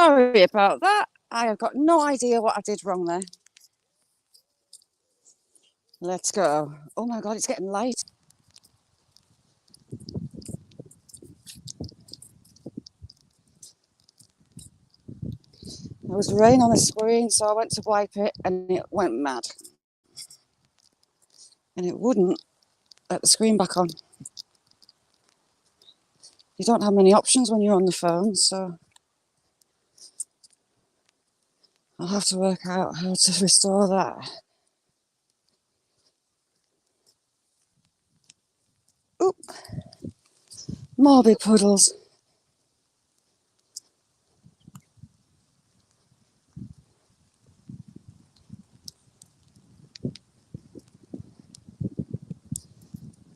Sorry about that. I have got no idea what I did wrong there. Let's go. Oh my God, it's getting light. There was rain on the screen, so I went to wipe it and it went mad. And it wouldn't let the screen back on. You don't have many options when you're on the phone, so I'll have to work out how to restore that. Oop. More big puddles.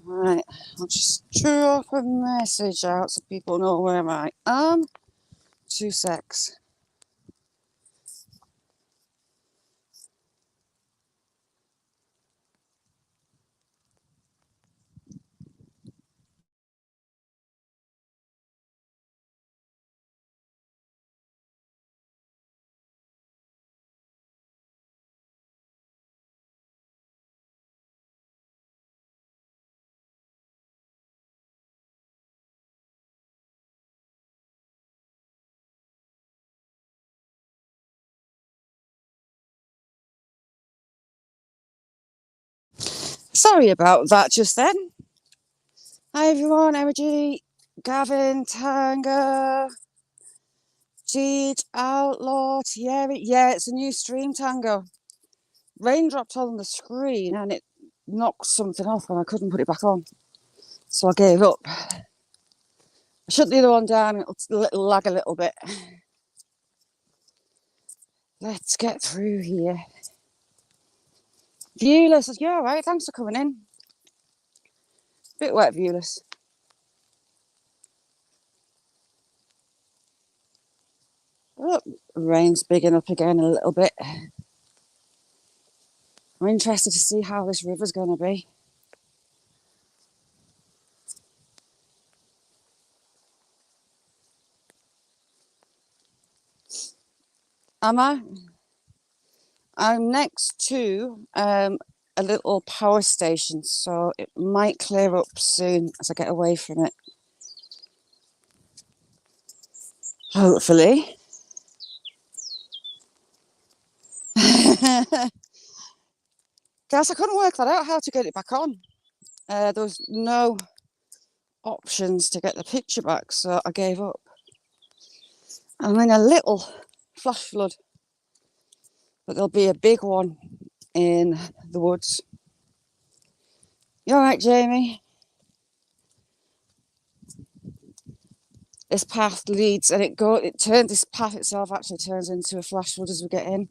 Right, I'll just drop a message out so people know where I am. 2 secs. Sorry about that just then. Hi everyone, Emoji, Gavin, Tango, Jeed, Outlaw, Thierry. Yeah, it's a new stream, Tango. Rain dropped on the screen and it knocked something off and I couldn't put it back on. So I gave up. I shut the other one down, it'll lag a little bit. Let's get through here. Viewless says, yeah, all right, thanks for coming in. Bit wet, Viewless. Oh, rain's bigging up again a little bit. I'm interested to see how this river's going to be. Am I? I'm next to a little power station, so it might clear up soon as I get away from it. Hopefully. Guys, I couldn't work that out, how to get it back on. There was no options to get the picture back, so I gave up. I'm in a little flash flood, but there'll be a big one in the woods. You all right, Jamie? This path leads, and this path itself actually turns into a flash flood as we get in.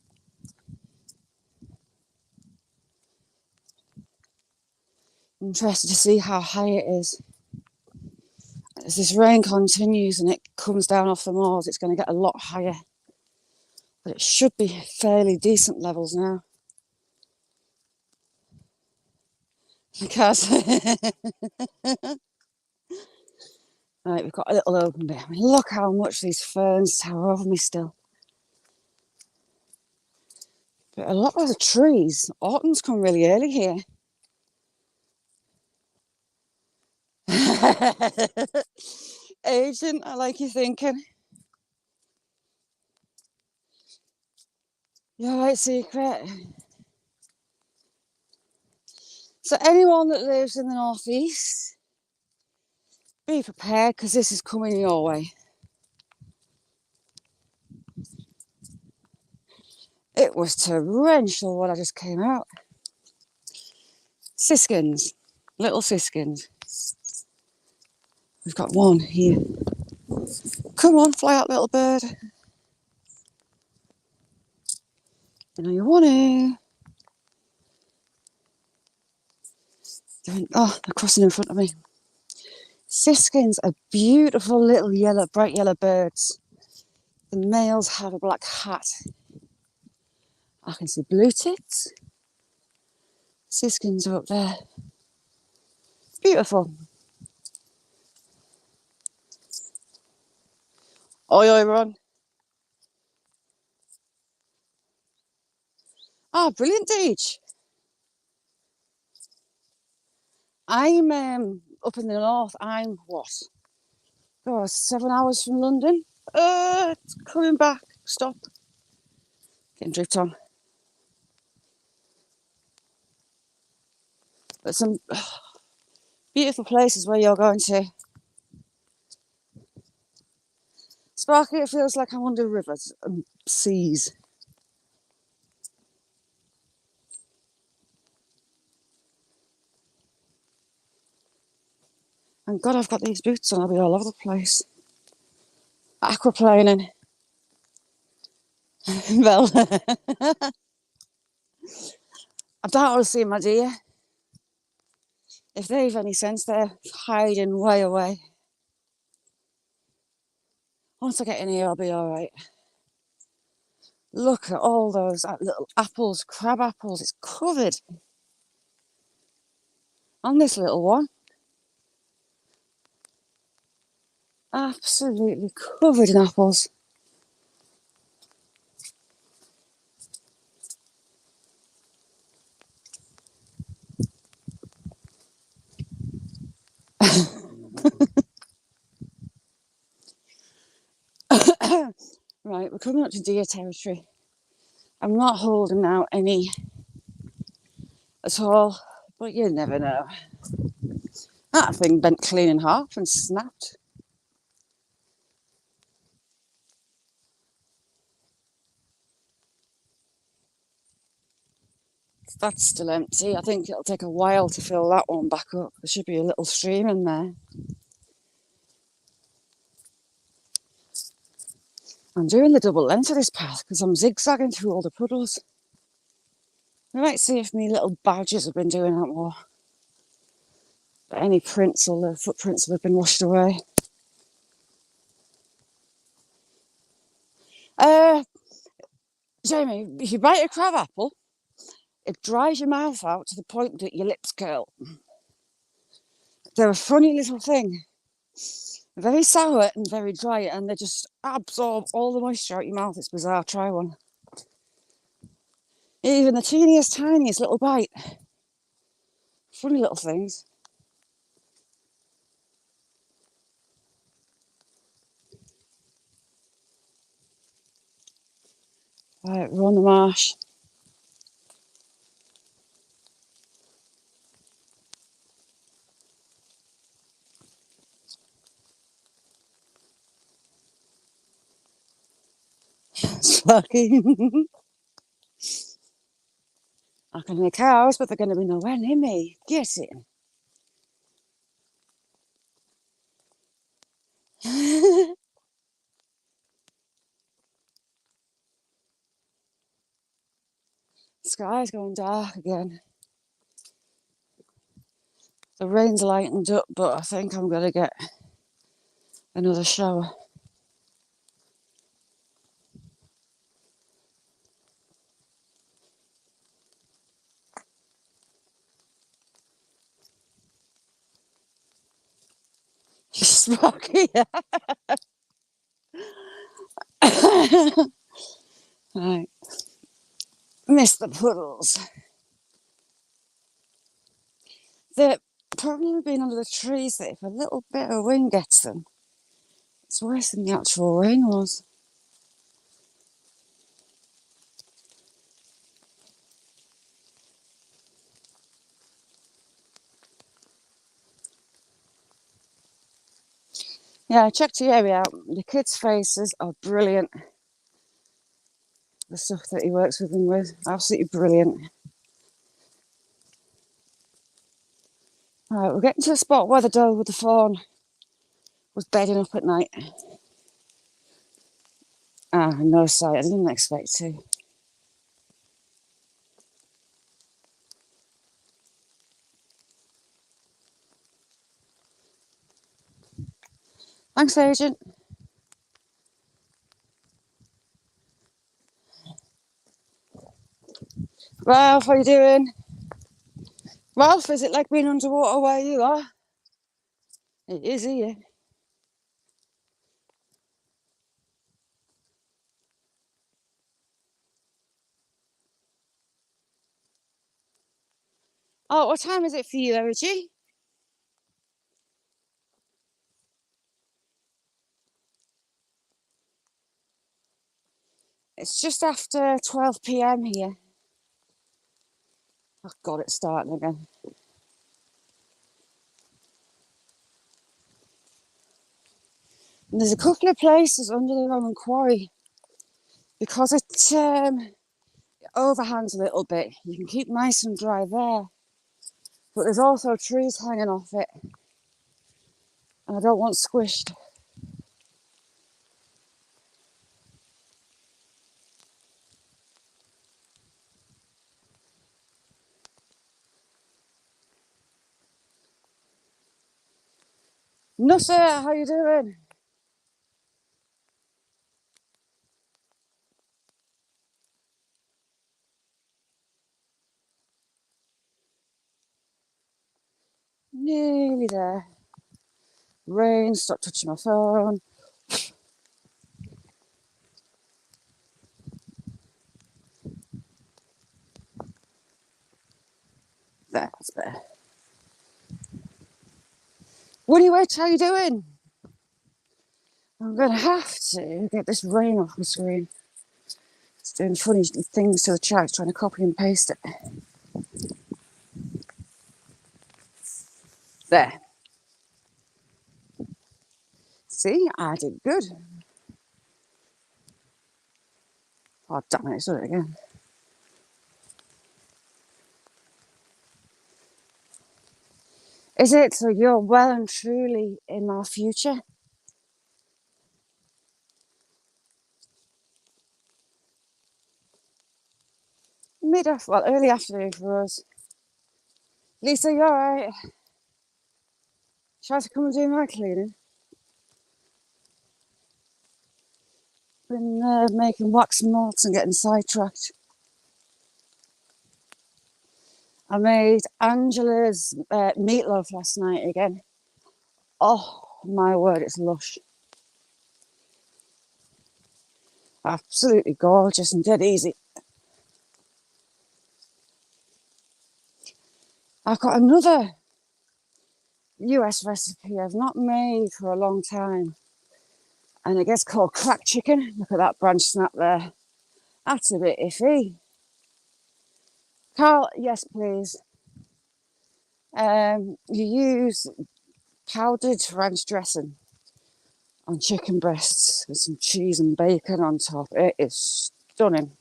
I'm interested to see how high it is. As this rain continues and it comes down off the moors, it's going to get a lot higher. But it should be fairly decent levels now. Because right, we've got a little open bit. I mean, look how much these ferns tower over me still. But a lot of the trees, autumn's come really early here. Agent, I like you thinking. You're right, Secret. So anyone that lives in the northeast, be prepared because this is coming your way. It was torrential when I just came out. Siskins, little siskins. We've got one here. Come on, fly out, little bird. You know you want to. Oh, they're crossing in front of me. Siskins are beautiful little yellow, bright yellow birds. The males have a black hat. I can see blue tits. Siskins are up there. Beautiful. Oi, oi, Ron. Oh, brilliant, Deej. I'm up in the north. I'm what? Oh, 7 hours from London. It's coming back. Stop. Getting drift on. But some beautiful places where you're going to. Sparky, it feels like I'm under rivers and seas. And God, I've got these boots on. I'll be all over the place. Aquaplaning. Well, I don't want to see my deer. If they've any sense, they're hiding way away. Once I get in here, I'll be all right. Look at all those little apples, crab apples. It's covered on this little one. Absolutely covered in apples. Right, we're coming up to deer territory. I'm not holding out any at all, but you never know. That thing bent clean in half and snapped. That's still empty. I think it'll take a while to fill that one back up. There should be a little stream in there. I'm doing the double length of this path because I'm zigzagging through all the puddles. We might see if my little badgers have been doing that more. But any prints or the footprints have been washed away. Jamie, if you bite a crab apple, it dries your mouth out to the point that your lips curl. They're a funny little thing. Very sour and very dry, and they just absorb all the moisture out your mouth. It's bizarre. Try one. Even the teeniest, tiniest little bite. Funny little things. Right, we're on the marsh. Sparky. I can hear cows, but they're going to be nowhere near me. Get in. The sky's going dark again. The rain's lightened up, but I think I'm going to get another shower. Sparky. Right. Miss the puddles. They've probably been under the trees that if a little bit of wind gets them, it's worse than the actual rain was. Yeah, I checked the area out. The kids' faces are brilliant. The stuff that he works with them with, absolutely brilliant. Right, we're getting to a spot where the doe with the fawn was bedding up at night. Ah, no sight. I didn't expect to. Thanks, Agent. Ralph, how you doing? Ralph, is it like being underwater where you are? It is here. Oh, what time is it for you, Emma? It's just after 12 p.m. here. Oh, God, it's starting again. And there's a couple of places under the Roman Quarry because it overhangs a little bit. You can keep nice and dry there. But there's also trees hanging off it. And I don't want squished. Nussa, how you doing? Nearly there. Rain, stop touching my phone. There, that's better. Woody Witch, how you doing? I'm going to have to get this rain off the screen. It's doing funny things to the chat, trying to copy and paste it. There. See, I did good. Oh, damn it, it's done it again. Is it? So you're well and truly in our future? Well, early afternoon for us. Lisa, you alright? Shall I come and do my cleaning? Been making wax melts and getting sidetracked. I made Angela's meatloaf last night again. Oh, my word, it's lush. Absolutely gorgeous and dead easy. I've got another US recipe I've not made for a long time. And it gets called cracked chicken. Look at that branch snap there. That's a bit iffy. Carl, yes, please. You use powdered ranch dressing on chicken breasts with some cheese and bacon on top. It is stunning.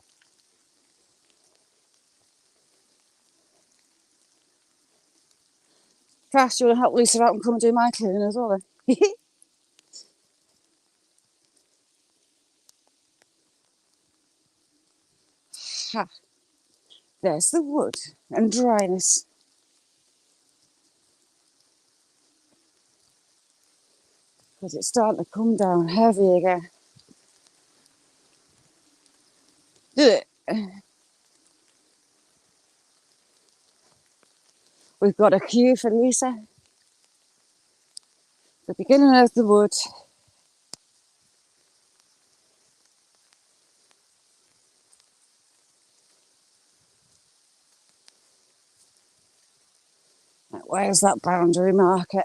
Cass, you want to help Lisa out and come and do my cleaning as well then? Ha. There's the wood and dryness. Because it's starting to come down heavy again. Did it? We've got a cue for Lisa. The beginning of the wood. Where's that boundary marker?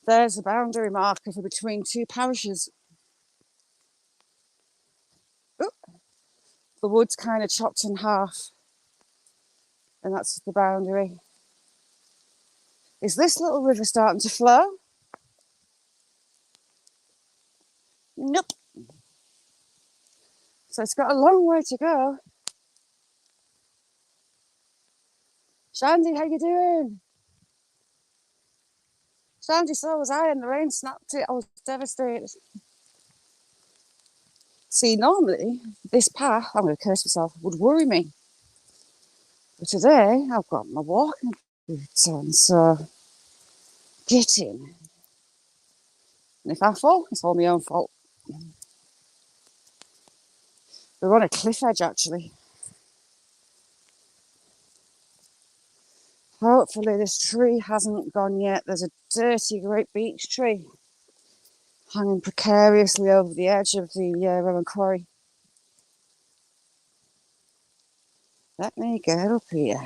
There's a boundary marker for between two parishes. Oop. The wood's kind of chopped in half. And that's the boundary. Is this little river starting to flow? Nope. So it's got a long way to go. Shandy, how you doing? Shandy, so was I, and the rain snapped it. I was devastated. See, normally this path, I'm going to curse myself, would worry me. But today I've got my walking boots on, so get in. And if I fall, it's all my own fault. We're on a cliff edge, actually. Hopefully this tree hasn't gone yet. There's a dirty great beech tree hanging precariously over the edge of the Rowan Quarry. Let me get up here.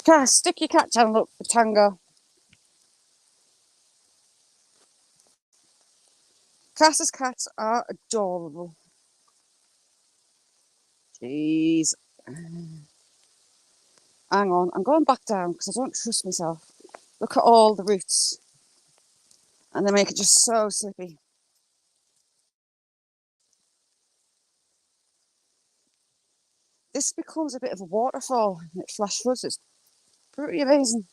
Cass, stick your cat down, look, for Tango. Cass's cats are adorable. Jeez. Hang on, I'm going back down because I don't trust myself. Look at all the roots. And they make it just so slippy. This becomes a bit of a waterfall and it flash floods. It's pretty amazing.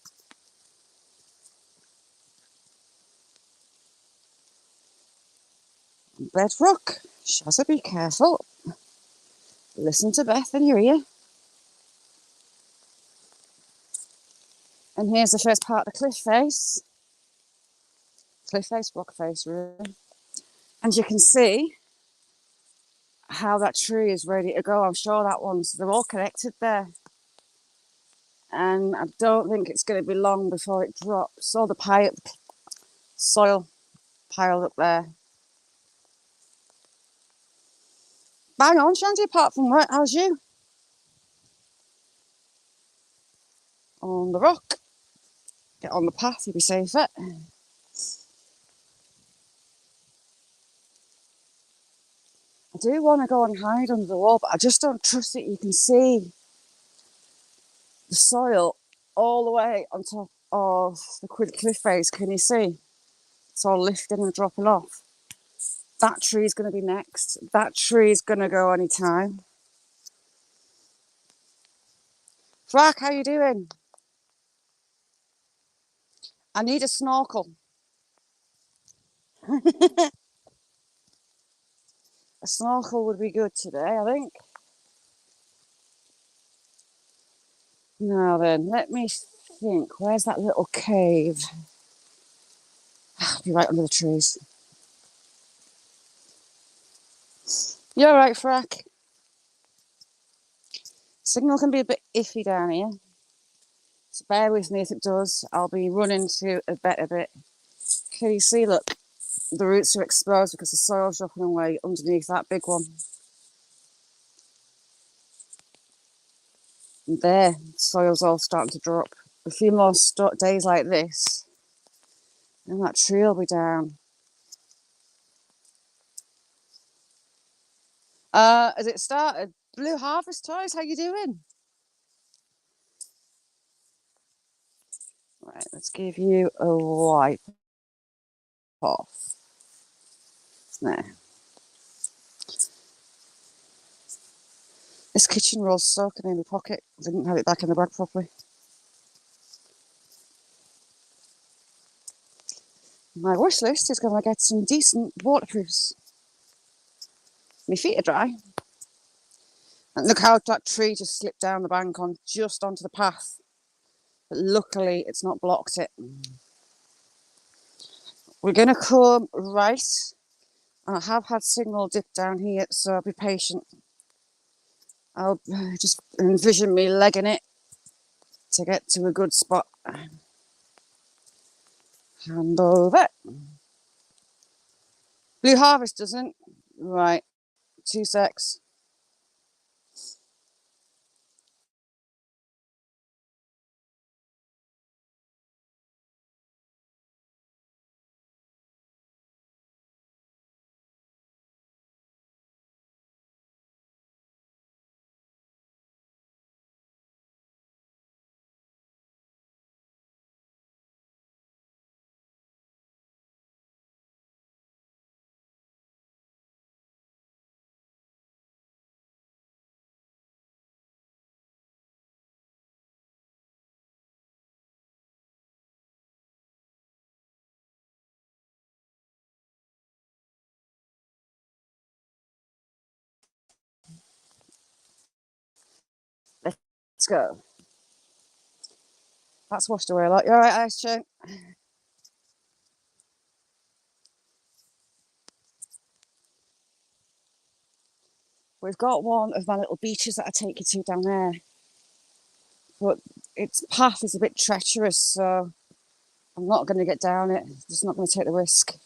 Bedrock. Shazza, be careful. Listen to Beth in your ear. And here's the first part of the cliff face. Cliff face, rock face, really. And you can see how that tree is ready to go. I'm sure that one's, they're all connected there. And I don't think it's going to be long before it drops. All the soil piled up there. Bang on, Shanty, apart from that, how's you? On the rock. Get on the path, you'll be safer. I do want to go and hide under the wall, but I just don't trust that you can see the soil all the way on top of the cliff face. Can you see? It's all lifting and dropping off. That tree's going to be next. That tree's going to go any time. Frack, how you doing? I need a snorkel. A snorkel would be good today, I think. Now then, let me think. Where's that little cave? I'll be right under the trees. You're right, Frack. Signal can be a bit iffy down here. So bear with me if it does. I'll be running to a better bit. Can you see, look, the roots are exposed because the soil's dropping away underneath that big one. And there, the soil's all starting to drop. A few more days like this, and that tree will be down. Has it started? Blue Harvest Toys, how you doing? Right, let's give you a wipe off. There. This kitchen roll's soaking in my pocket. I didn't have it back in the bag properly. My wish list is going to get some decent waterproofs. My feet are dry. And look how that tree just slipped down the bank just onto the path. But luckily, it's not blocked it. We're going to come right. And I have had signal dip down here, so be patient. I'll just envision me legging it to get to a good spot. Hand over. Blue Harvest doesn't. Right. 2 secs. Let's go. That's washed away a lot. You all right, Ice Chain? We've got one of my little beaches that I take you to down there. But its path is a bit treacherous, so I'm not going to get down it. Just not going to take the risk.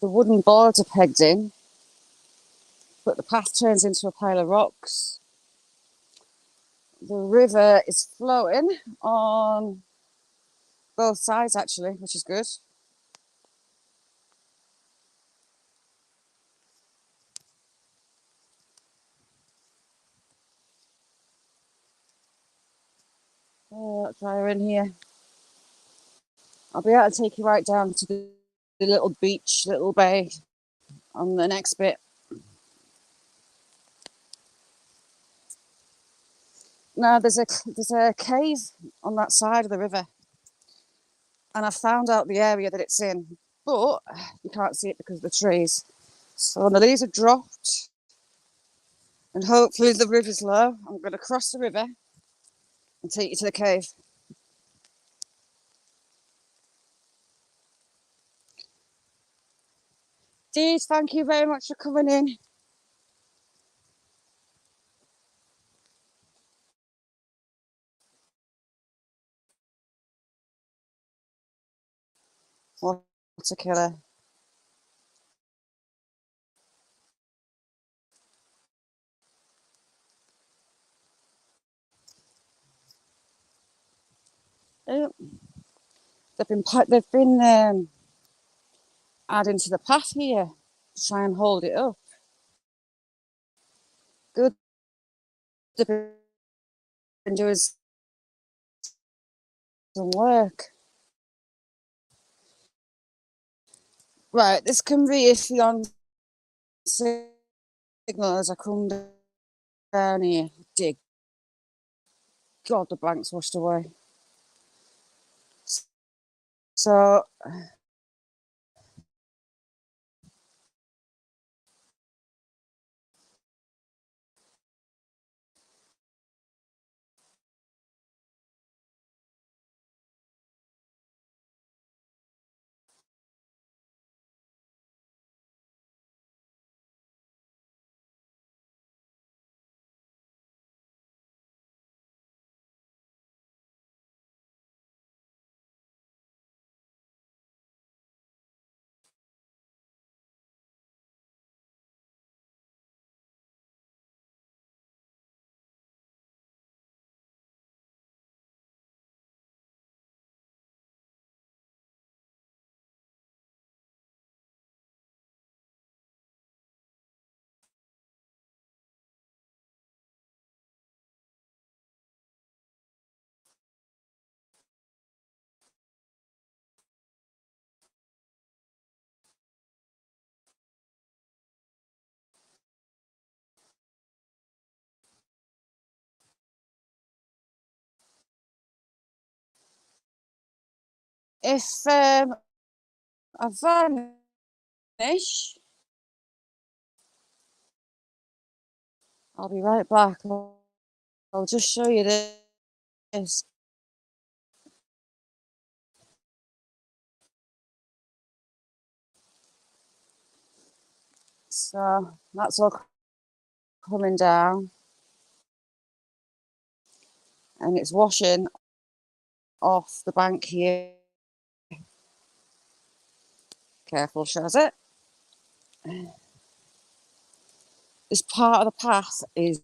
The wooden boards are pegged in, but the path turns into a pile of rocks. The river is flowing on both sides, actually, which is good. Oh, that's why we're in here. I'll be able to take you right down to the little beach, little bay on the next bit. Now, there's a cave on that side of the river, and I found out the area that it's in, but you can't see it because of the trees. So now these are dropped, and hopefully the river's low. I'm going to cross the river and take you to the cave. Dee, thank you very much for coming in. What a killer. They've been adding to the path here to try and hold it up. Good. They've been doing some work. Right, this can be iffy on signal as I come down here. Dear God, the bank's washed away. So if I vanish, I'll be right back. I'll just show you this. So that's all coming down, and it's washing off the bank here. Careful, Shazza. This part of the path is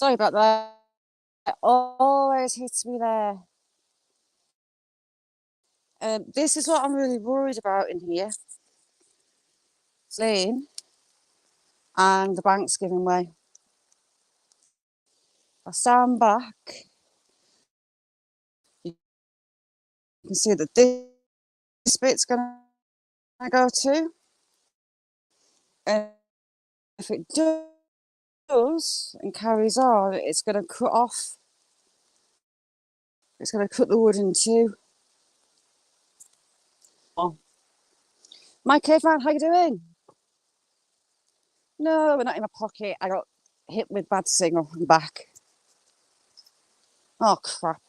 Sorry about that. It always hits me there. This is what I'm really worried about in here. Lane and the bank's giving way. I stand back. You can see that this bit's going to go to. And if it does and carries on, it's going to cut off. It's going to cut the wood in two. Oh. My caveman, how you doing? No, we're not in my pocket. I got hit with bad signal from back. Oh, crap.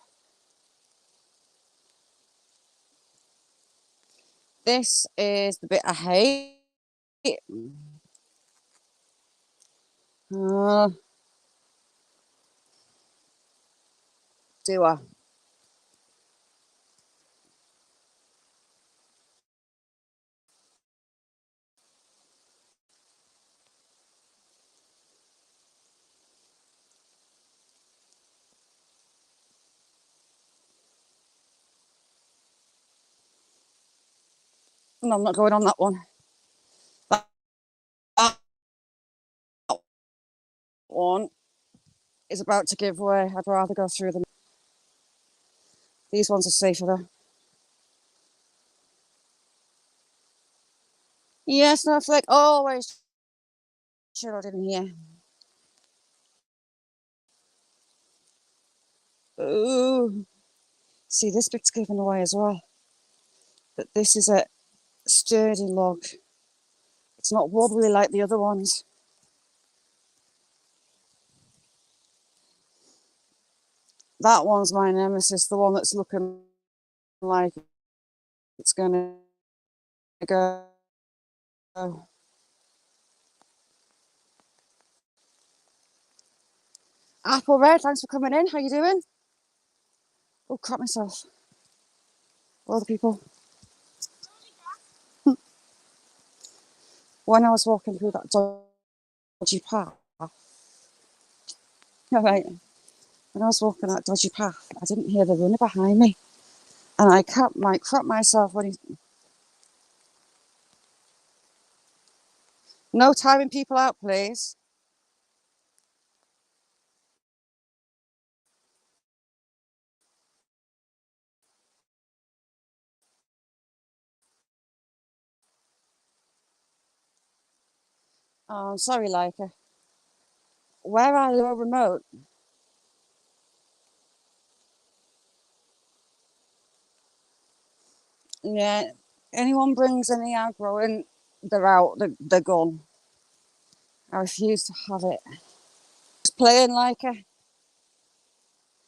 This is the bit I hate. Do I? No, I'm not going on that one. That one is about to give way. I'd rather go through them. These ones are safer though. Yes, Snowflake, always chilled in here. Ooh. See, this bit's given away as well. But this is a sturdy log. It's not wobbly like the other ones. That one's my nemesis, the one that's looking like it's gonna go. Apple Red, thanks for coming in. How you doing? Oh, crap myself. All the people. When I was walking through that dodgy path, all right, when I was walking that dodgy path, I didn't hear the runner behind me. And I might crap myself when he... No timing people out, please. Oh, sorry, Leica. Where are your remote? Yeah, anyone brings any aggro in, they're out, they're gone. I refuse to have it. Just playing Leica.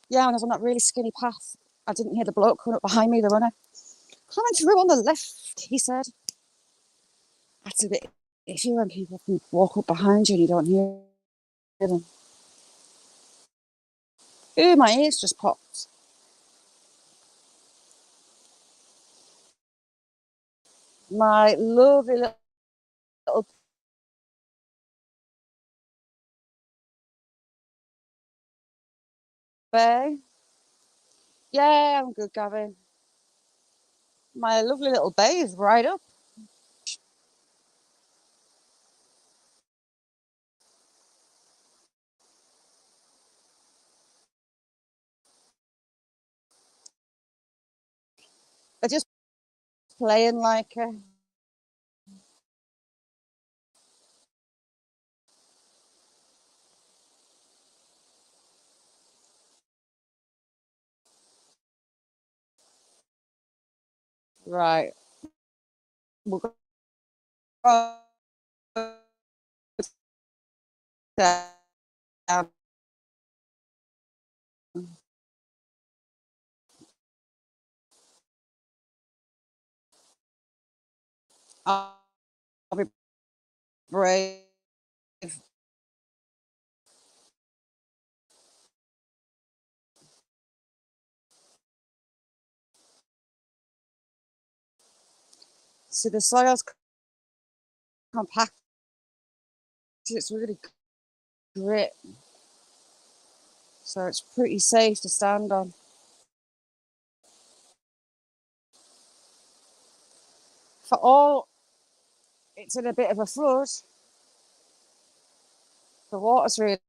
Yeah, when I was on that really skinny path, I didn't hear the bloke coming up behind me, the runner. Coming through on the left, he said. That's a bit iffy when people can walk up behind you and you don't hear them. Ooh, my ears just popped. My lovely little bay. Yeah, I'm good, Gavin. My lovely little bay is right up. They're just playing like right. We'll go down. I'll be brave. See, the soil's compact. It's really great. so it's pretty safe to stand on. For all it's in a bit of a flood, the water's really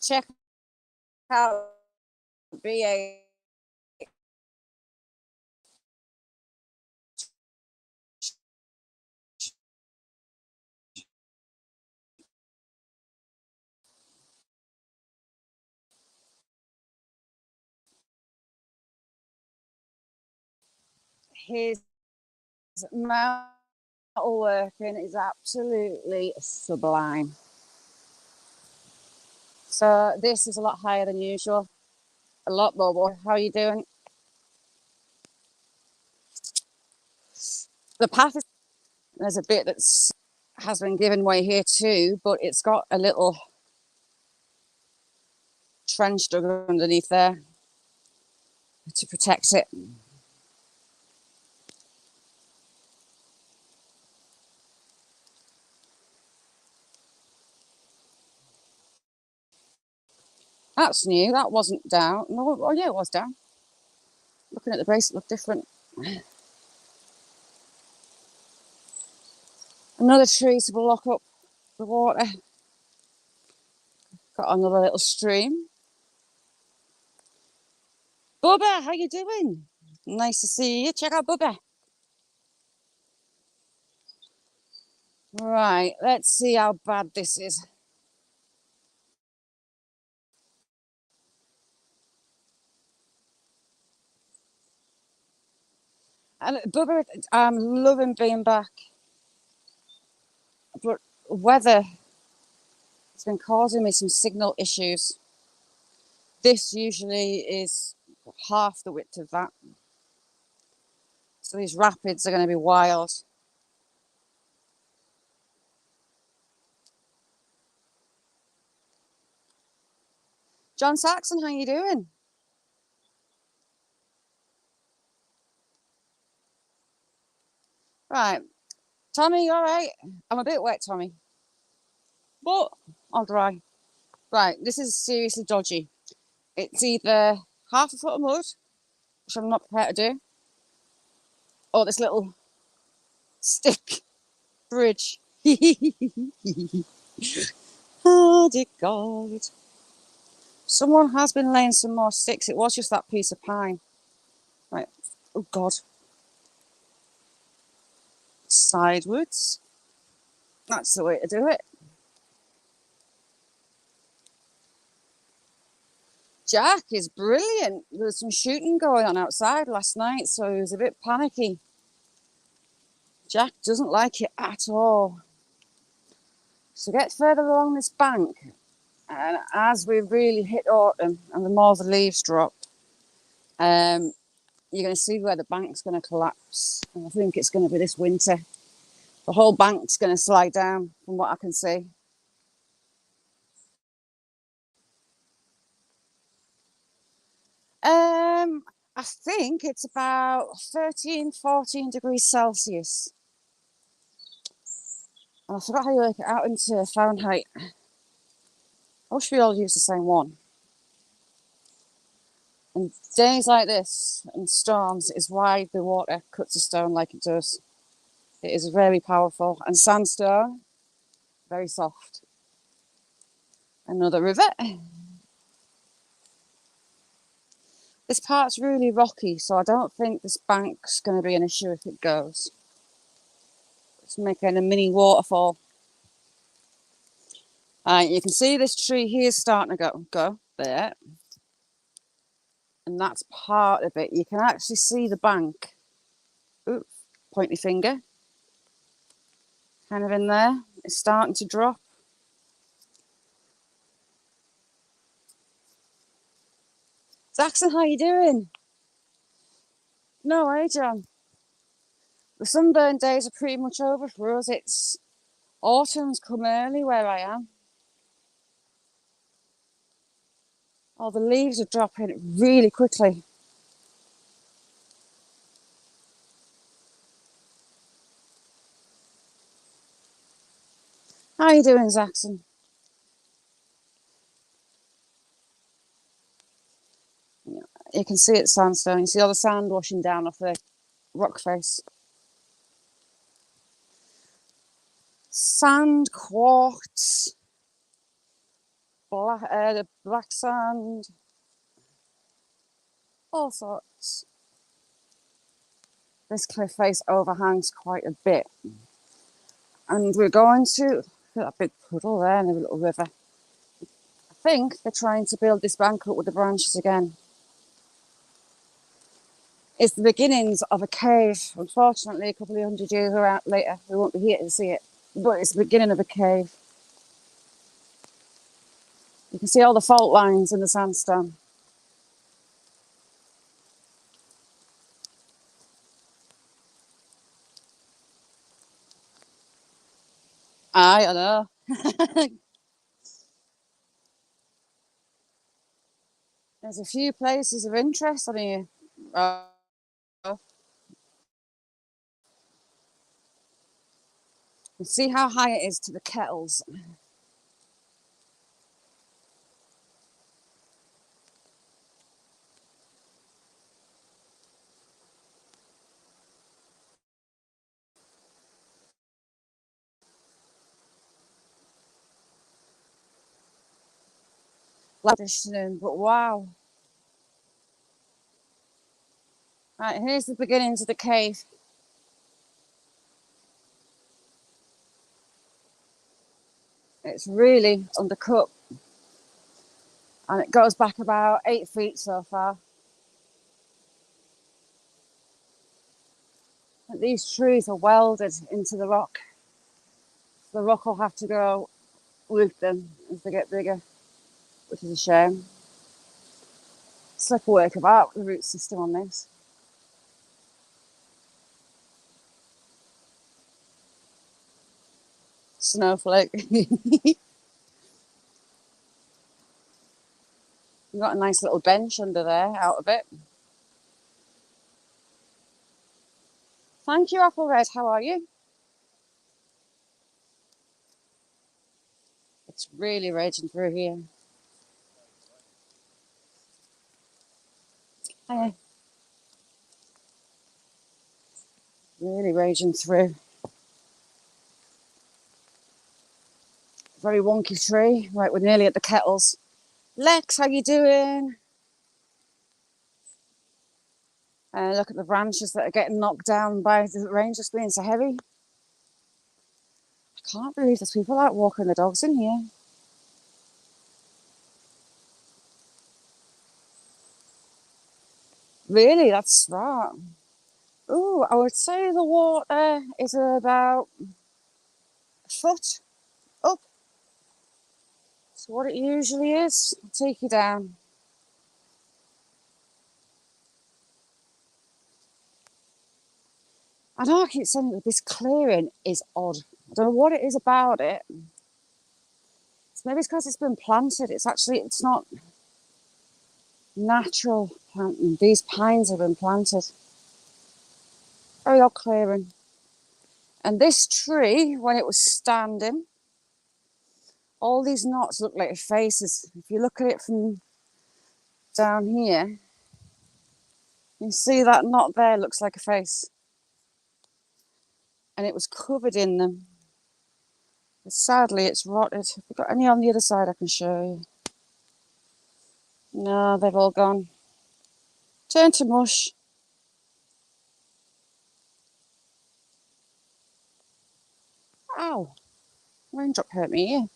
check out BA. His metal working is absolutely sublime. So this is a lot higher than usual. A lot more water. How are you doing? The path is, there's a bit that's has been given way here too, but it's got a little trench dug underneath there to protect it. That's new. That wasn't down. No, oh yeah, it was down. Looking at the base, it looked different. Another tree to block up the water. Got another little stream. Bubba, how you doing? Nice to see you. Check out Bubba. Right, let's see how bad this is. And Bubba, I'm loving being back, but weather has been causing me some signal issues. This usually is half the width of that. So these rapids are going to be wild. John Saxon, how you doing? Right. Tommy, you all right? I'm a bit wet, Tommy. But I'll dry. Right, this is seriously dodgy. It's either half a foot of mud, which I'm not prepared to do, or this little stick bridge. Oh, dear God. Someone has been laying some more sticks. It was just that piece of pine. Right. Oh, God. Sidewards. That's the way to do it. Jack is brilliant. There was some shooting going on outside last night, so he was a bit panicky. Jack doesn't like it at all. So get further along this bank, and as we really hit autumn and the more the leaves drop, you're going to see where the bank's going to collapse. And I think it's going to be this winter. The whole bank's going to slide down from what I can see. I think it's about 13, 14 degrees Celsius. And I forgot how you work it out into Fahrenheit. I wish we all use the same one. And days like this and storms is why the water cuts a stone like it does. It is very powerful. And sandstone, very soft. Another river. This part's really rocky, so I don't think this bank's going to be an issue if it goes. It's making a mini waterfall. You can see this tree here is starting to go there. And that's part of it. You can actually see the bank. Ooh, point your finger. Kind of in there. It's starting to drop. Saxon, how you doing? No way, John. The sunburn days are pretty much over for us. It's autumn's come early where I am. Oh, the leaves are dropping really quickly. How you doing, Saxon? You can see it's sandstone. You see all the sand washing down off the rock face. Sand, quartz, black sand, all sorts. This cliff face overhangs quite a bit. And we're going to, look at that big puddle there and a little river. I think they're trying to build this bank up with the branches again. It's the beginnings of a cave. Unfortunately, a couple of 100 years later, we won't be here to see it. But it's the beginning of a cave. You can see all the fault lines in the sandstone. I know. There's a few places of interest on here. You see how high it is to the kettles. But wow. Right, here's the beginnings of the cave. It's really undercut. And it goes back about 8 feet so far. And these trees are welded into the rock. The rock will have to go with them as they get bigger, which is a shame. Slip work about the root system on this. Snowflake. You've got a nice little bench under there out of it. Thank you, Apple Red. How are you? It's really raging through here. Hiya. Really raging through. Very wonky tree. Right, we're nearly at the kettles. Lex, how you doing? Look at the branches that are getting knocked down by the rain just being so heavy. I can't believe there's people out walking the dogs in here. Really, that's right. Oh, I would say the water is about a foot up. That's what it usually is. I'll take you down. I know I keep saying that this clearing is odd. I don't know what it is about it. Maybe it's because it's been planted. It's not natural planting. These pines have been planted. Very odd clearing. And this tree, when it was standing, all these knots look like faces. If you look at it from down here, you see that knot there looks like a face. And it was covered in them. But sadly, it's rotted. Have we got any on the other side I can show you? No, they've all gone. Turn to mush. Ow. Raindrop hurt me here.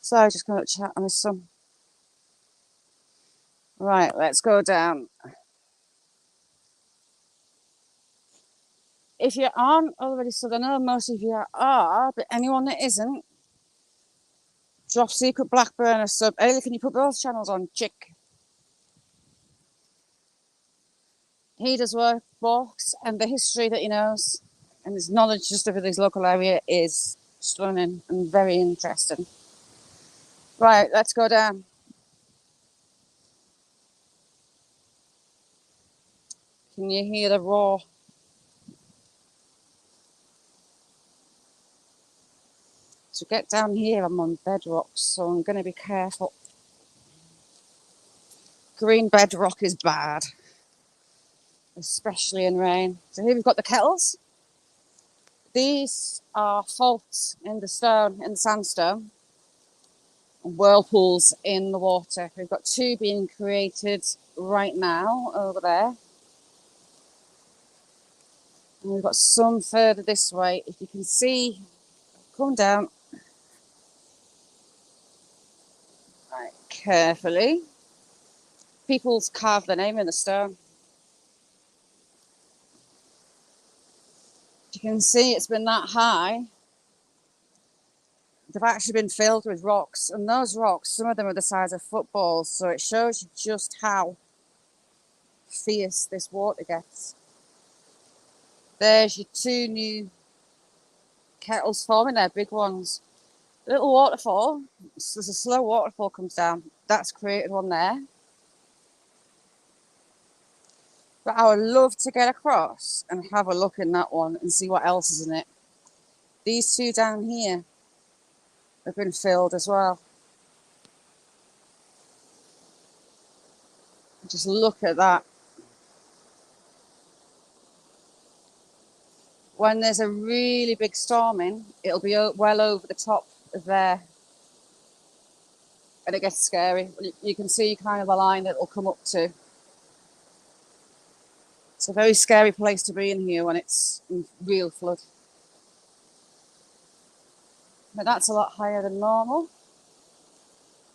So just going to chat on this some. Right, let's go down. If you aren't already, so I know most of you are, but anyone that isn't, drop Secret Blackburn a sub. Ailey, can you put both channels on? Chick. He does workbooks, and the history that he knows and his knowledge just over this local area is stunning and very interesting. Right, let's go down. Can you hear the roar? To get down here, I'm on bedrock, so I'm going to be careful. Green bedrock is bad, especially in rain. So here we've got the kettles. These are faults in the stone, in the sandstone, and whirlpools in the water. We've got two being created right now over there. And we've got some further this way. If you can see, come down. Right, carefully. People's carved their name in the stone. You can see it's been that high. They've actually been filled with rocks, and those rocks, some of them are the size of footballs, so it shows you just how fierce this water gets. There's your two new kettles forming there, big ones. The little waterfall, there's a slow waterfall comes down. That's created one there. But I would love to get across and have a look in that one and see what else is in it. These two down here have been filled as well. Just look at that. When there's a really big storm in, it'll be well over the top of there. And it gets scary. You can see kind of the line that it'll come up to. It's a very scary place to be in here when it's in real flood. But that's a lot higher than normal.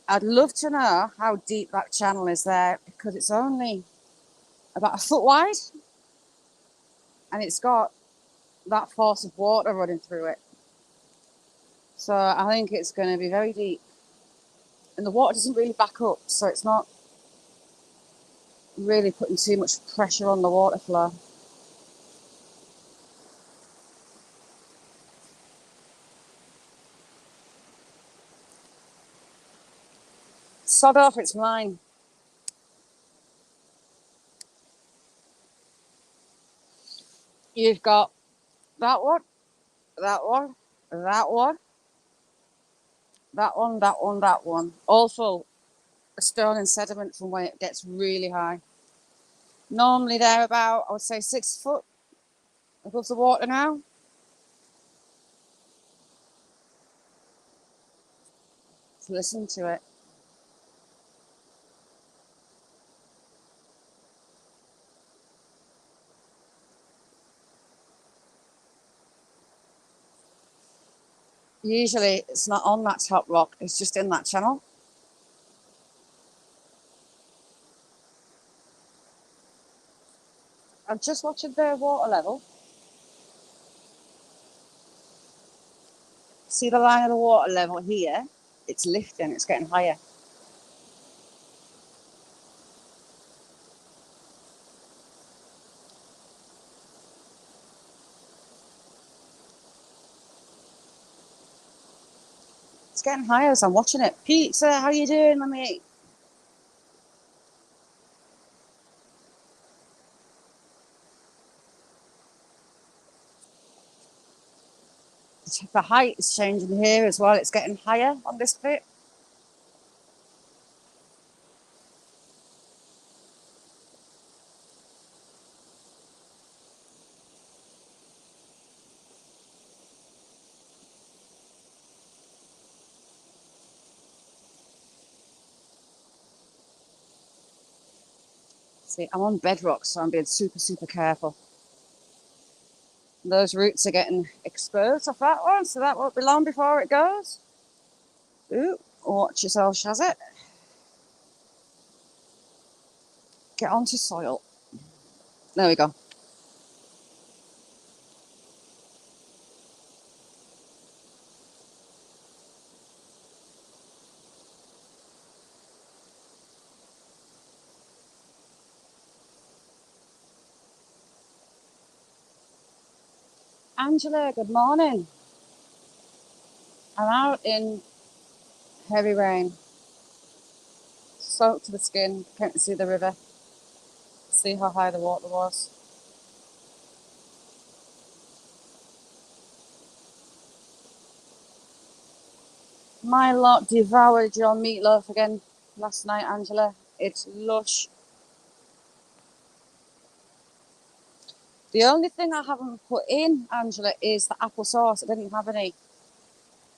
I'd love to know how deep that channel is there, because it's only about a foot wide and it's got that force of water running through it. So I think it's going to be very deep. And the water doesn't really back up, so it's not really putting too much pressure on the water flow. Sod off, it's mine. You've got that one, that one, that one, that one, that one, that one. All full of stone and sediment from when it gets really high. Normally they're about, I would say, 6 foot above the water now. So listen to it. Usually it's not on that top rock, it's just in that channel. I'm just watching the water level. See the line of the water level here? It's lifting, it's getting higher. It's getting higher as I'm watching it. Pizza, how you doing? Let me eat. The height is changing here as well. It's getting higher on this bit. See, I'm on bedrock, so I'm being super, super careful. Those roots are getting exposed off that one, so that won't be long before it goes. Ooh, watch yourself, Shazit. Get onto soil. There we go. Angela, good morning. I'm out in heavy rain, soaked to the skin, can't see the river, see how high the water was. My lot devoured your meatloaf again last night, Angela. It's lush. The only thing I haven't put in, Angela, is the apple sauce. I didn't have any.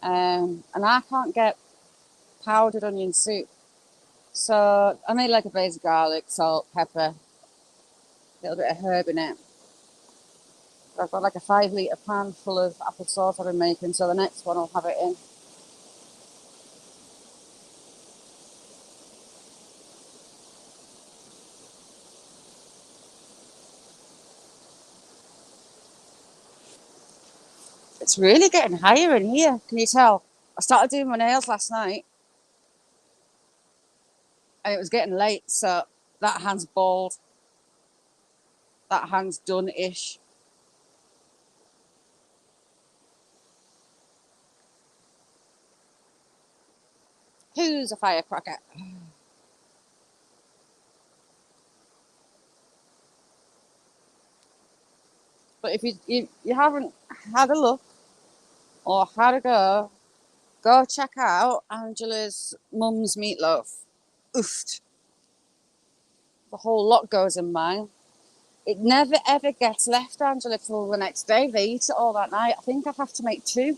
And I can't get powdered onion soup. So I made like a base of garlic, salt, pepper, a little bit of herb in it. I've got like a 5 litre pan full of apple sauce I've been making, so the next one I'll have it in. It's really getting higher in here. Can you tell? I started doing my nails last night and it was getting late, so that hand's bald. That hand's done-ish. Who's a firecracker? But if you haven't had a look or had a go check out Angela's mum's meatloaf. Oofed. The whole lot goes in mine. It never ever gets left, Angela, till the next day. They eat it all that night. I think I'd have to make two.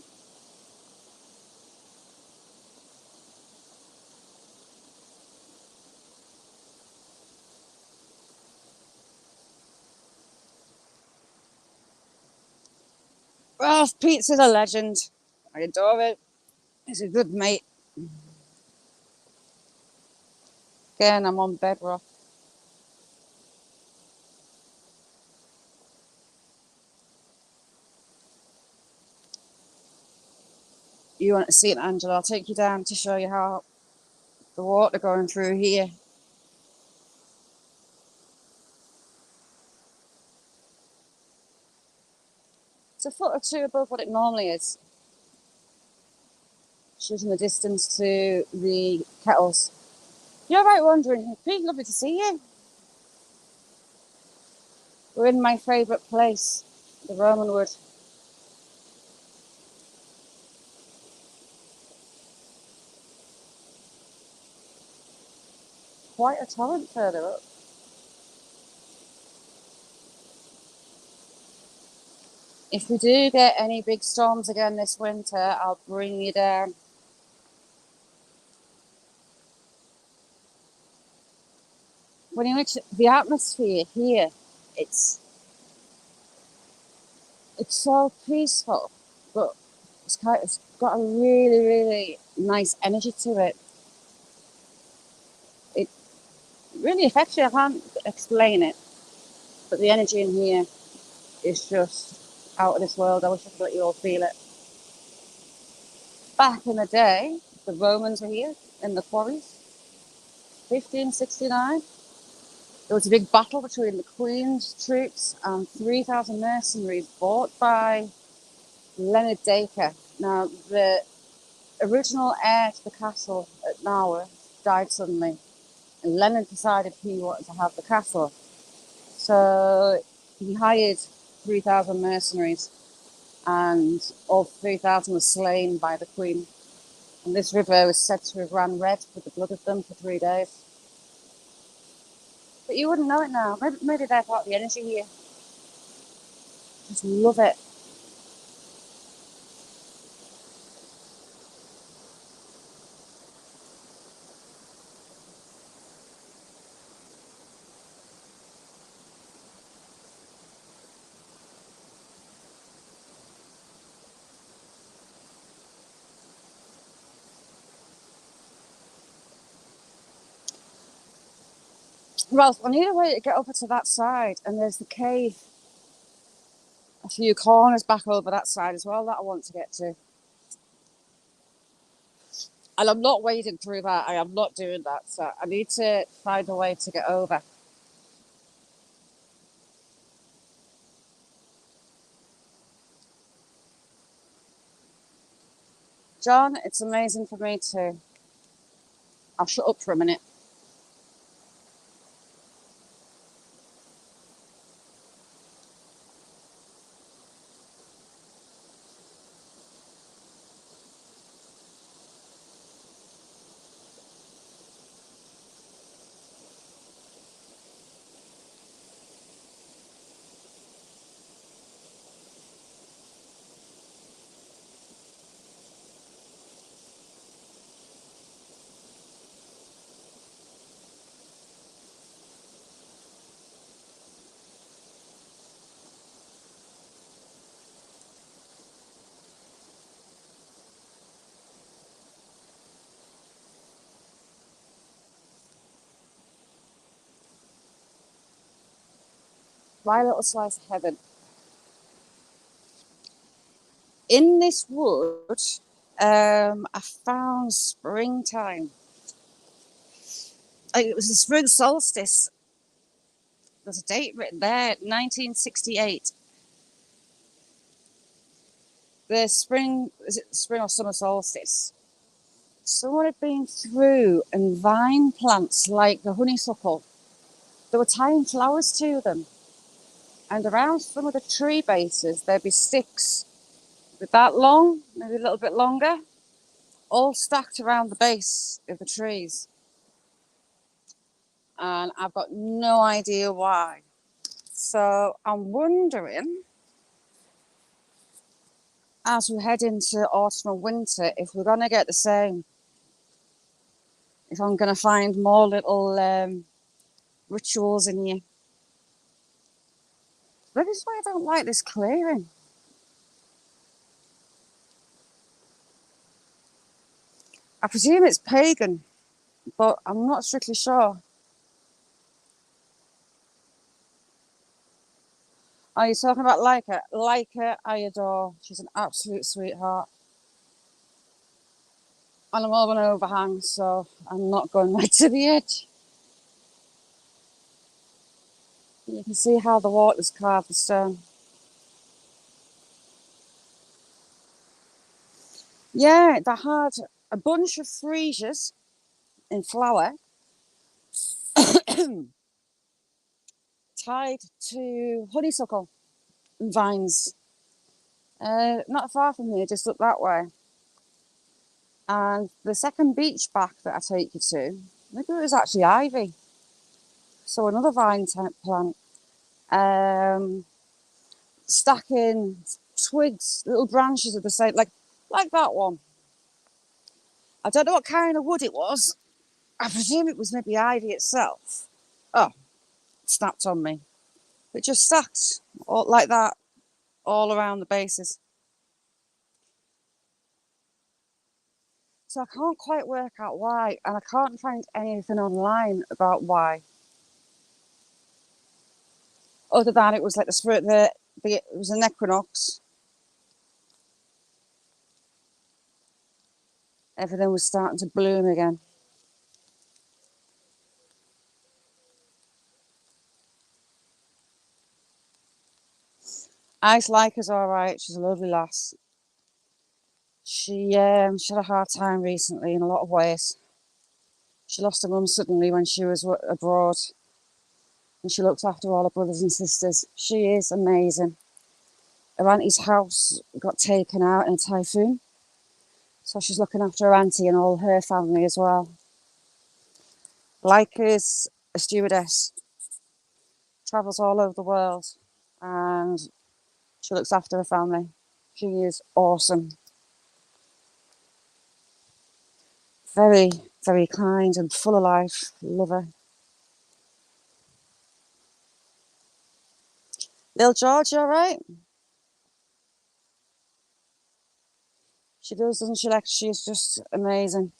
Ralph Pizza's a legend. I adore it. He's a good mate. Again, I'm on bedrock. You want to see it, Angela? I'll take you down to show you how the water going through here. It's a foot or two above what it normally is. Shooting the distance to the kettles. You're right wondering, it'd be lovely to see you. We're in my favourite place, the Roman Wood. Quite a torrent further up. If we do get any big storms again this winter, I'll bring you down. When you look at the atmosphere here, it's so peaceful, but it's got a really, really nice energy to it. It really affects you. I can't explain it, but the energy in here is just out of this world. I wish I could let you all feel it. Back in the day, the Romans were here in the quarries, 1569. There was a big battle between the Queen's troops and 3,000 mercenaries bought by Leonard Dacre. Now, the original heir to the castle at Nawarth died suddenly, and Leonard decided he wanted to have the castle. So he hired 3,000 mercenaries, and all 3,000 were slain by the Queen. And this river was said to have run red with the blood of them for 3 days. But you wouldn't know it now. Maybe they're part of the energy here. Just love it. Ralph, I need a way to get over to that side, and there's the cave. A few corners back over that side as well that I want to get to. And I'm not wading through that. I am not doing that. So I need to find a way to get over. John, it's amazing for me too. I'll shut up for a minute. My little slice of heaven. in this wood, I found springtime. It was the spring solstice. There's a date written there, 1968. The spring, is it spring or summer solstice? Someone had been through and vine plants like the honeysuckle. There were tying flowers to them. And around some of the tree bases, there'd be sticks with that long, maybe a little bit longer, all stacked around the base of the trees. And I've got no idea why. So I'm wondering, as we head into autumn and winter, if we're going to get the same. If I'm going to find more little rituals in here. But this is why I don't like this clearing. I presume it's pagan, but I'm not strictly sure. Are you talking about Leica? Leica, I adore. She's an absolute sweetheart. And I'm all on an overhang, so I'm not going right to the edge. You can see how the water's carved the stone. Yeah, they had a bunch of freesias in flower tied to honeysuckle vines. Not far from here, just up that way. And the second beach back that I take you to, maybe it was actually ivy. So another vine type plant. Stacking twigs, little branches of the same, like that one. I don't know what kind of wood it was. I presume it was maybe ivy itself. Oh, it snapped on me. It just stacked all, like that all around the bases. So I can't quite work out why, and I can't find anything online about why. Other than it was like the spirit, it was an equinox. Everything was starting to bloom again. Ice Leica's all right. She's a lovely lass. She had a hard time recently in a lot of ways. She lost her mum suddenly when she was abroad, and she looked after all her brothers and sisters. She is amazing. Her auntie's house got taken out in a typhoon, so she's looking after her auntie and all her family as well. Leica's a stewardess, travels all over the world, and she looks after her family. She is awesome. Very, very kind and full of life. Love her. Little George, you all right? She does, doesn't she? Like, she's just amazing.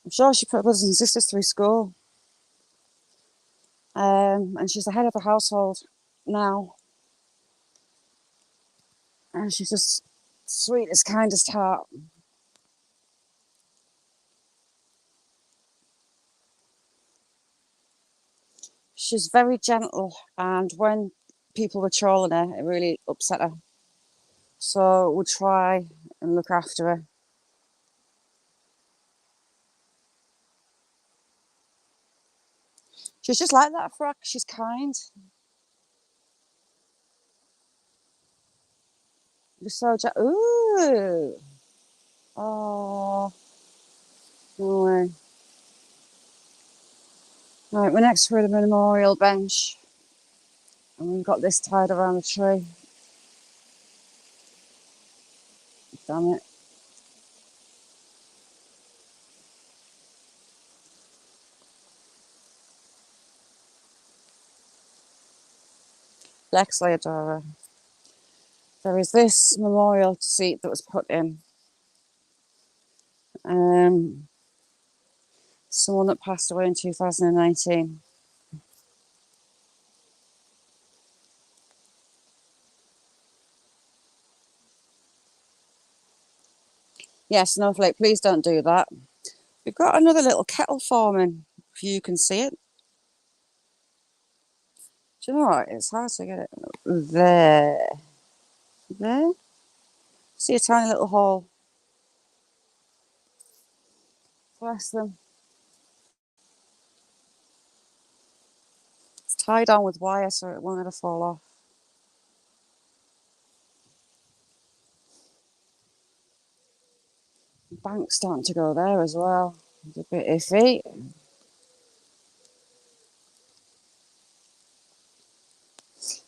I'm sure she put brothers and sisters through school. And she's the head of the household now. And she's just sweetest, kindest heart. She's very gentle, and when people were trolling her, it really upset her. So we'll try and look after her. She's just like that, Frack. She's kind. You're so ooh. Oh. No way. Right, we're next to the memorial bench. And we've got this tied around the tree. Damn it. Lex Leodora. There is this memorial seat that was put in. Someone that passed away in 2019. Yeah, Snowflake, please don't do that. We've got another little kettle forming, if you can see it. Do you know what? It's hard to get it. There. There. See a tiny little hole. Bless them. It's tied on with wire so it won't ever fall off. The bank's starting to go there as well. It's a bit iffy.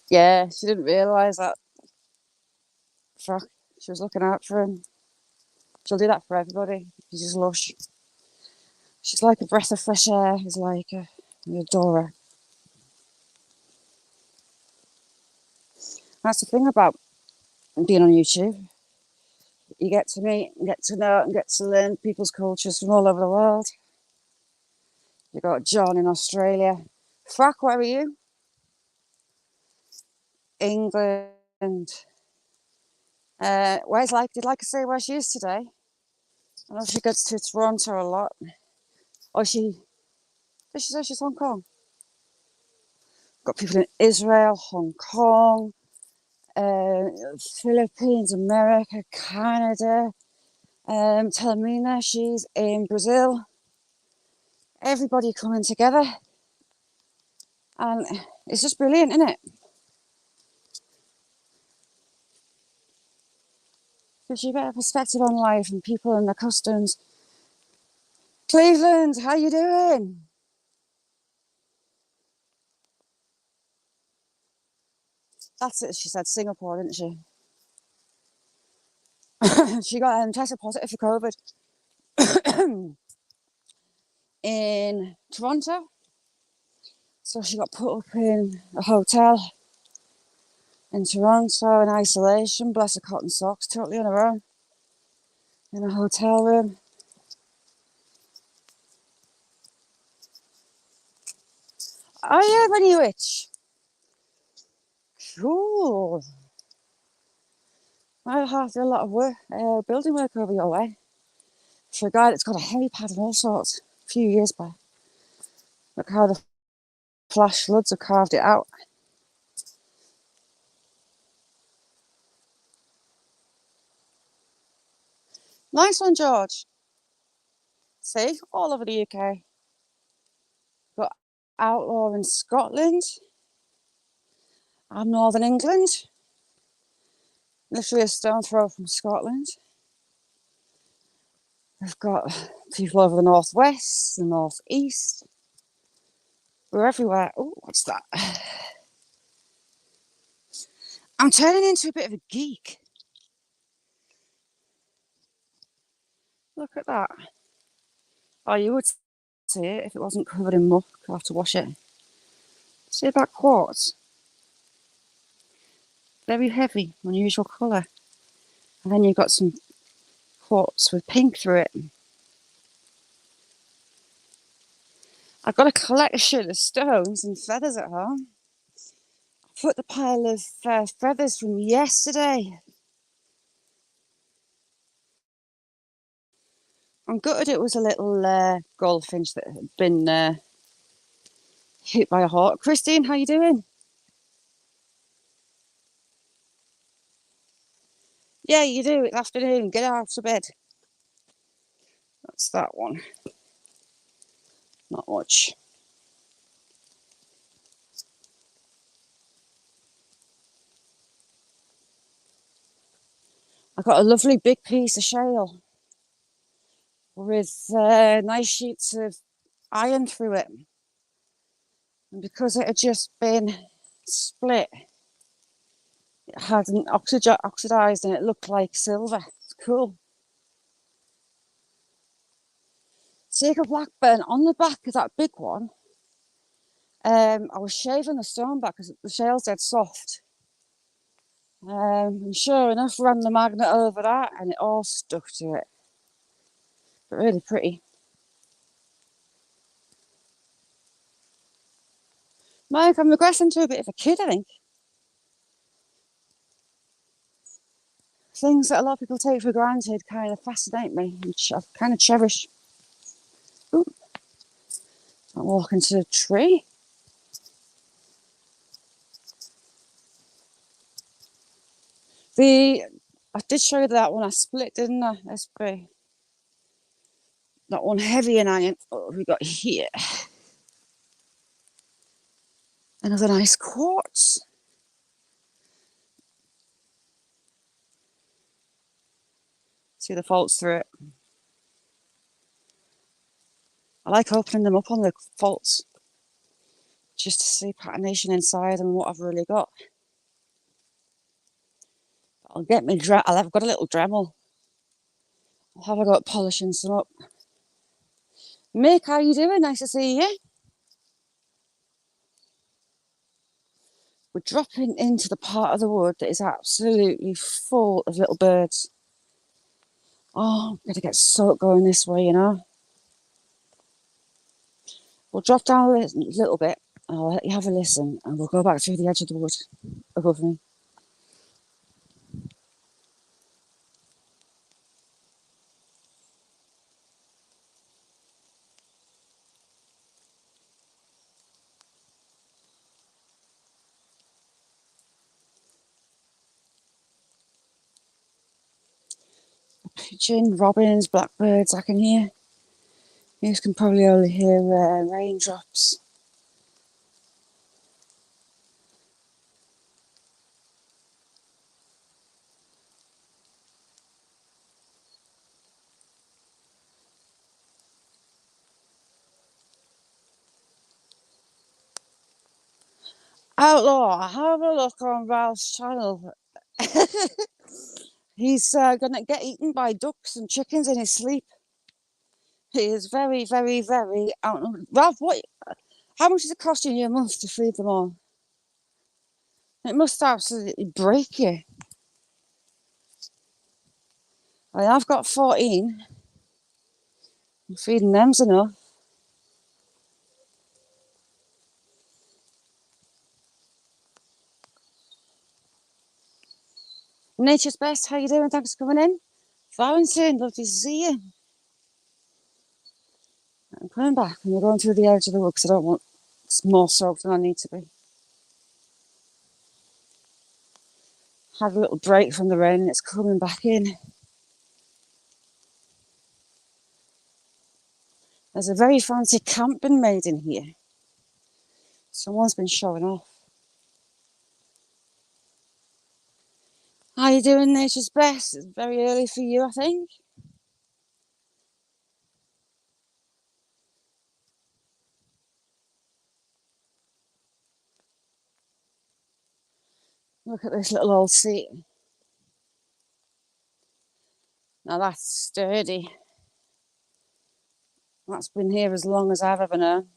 Yeah, she didn't realise that. Fuck. She was looking out for him. She'll do that for everybody. She's just lush. She's like a breath of fresh air. He's like I adore her. That's the thing about being on YouTube. You get to meet, and get to know, and get to learn people's cultures from all over the world. You got John in Australia. Frack, where are you? England. Where's like? Did like I say where she is today? I know she gets to Toronto a lot. Or does she say she's Hong Kong? Got people in Israel, Hong Kong, Philippines, America, Canada. Telmina, she's in Brazil. Everybody coming together. And it's just brilliant, isn't it? Gives you a better perspective on life and people and their customs. Cleveland, how you doing? That's it, she said, Singapore, didn't she? She got tested positive for COVID in Toronto. So she got put up in a hotel in Toronto in isolation, bless her cotton socks, totally on her own, in a hotel room. Oh yeah, when you itch. Cool. I have to do a lot of work, building work over your way. For a guy that's got a helipad and all sorts, a few years back. Look how the flash floods have carved it out. Nice one, George. See, all over the UK. Got Outlaw in Scotland. I'm Northern England. Literally a stone throw from Scotland. We've got people over the northwest, the northeast. We're everywhere. Oh, what's that? I'm turning into a bit of a geek. Look at that. Oh, you would see it if it wasn't covered in muck. I'll have to wash it. See that quartz? Very heavy, unusual colour. And then you've got some quartz with pink through it. I've got a collection of stones and feathers at home. I put the pile of feathers from yesterday. I'm gutted it was a little goldfinch that had been hit by a hawk. Christine, how you doing? Yeah, you do. It's afternoon. Get out of bed. That's that one. Not much. I got a lovely big piece of shale with nice sheets of iron through it. And because it had just been split, it hadn't oxidized and it looked like silver. It's cool. Take a blackburn on the back of that big one. I was shaving the stone back because the shale's dead soft. And sure enough, ran the magnet over that and it all stuck to it. But really pretty. Mike, I'm regressing to a bit of a kid, I think. things that a lot of people take for granted kind of fascinate me, which I kind of cherish. Ooh, I walk into a tree. I did show you that one I split, didn't I? SB. That one heavy and iron. Oh, we got here. Another nice quartz. See the faults through it. I like opening them up on the faults just to see patination inside and what I've really got. I'll get me I've got a little Dremel. I'll have a go at polishing some up. Mick, how you doing? Nice to see you. We're dropping into the part of the wood that is absolutely full of little birds. Oh, I'm going to get soaked going this way, you know. We'll drop down a little bit and I'll let you have a listen and we'll go back through the edge of the wood above me. Pigeon, robins, blackbirds, I can hear. You can probably only hear raindrops. Outlaw, have a look on Ralph's channel. He's going to get eaten by ducks and chickens in his sleep. He is very, very, very out. Ralph, how much is it costing you a month to feed them all? It must absolutely break you. I mean, I've got 14. And feeding them's enough. Nature's Best, how you doing? Thanks for coming in. Valentin, lovely to see you. I'm coming back and we're going through the edge of the wood because I don't want more soaked than I need to be. Had a little break from the rain and it's coming back in. There's a very fancy camp been made in here. Someone's been showing off. How you doing, Nature's Best? It's very early for you, I think. Look at this little old seat. Now that's sturdy. That's been here as long as I've ever known.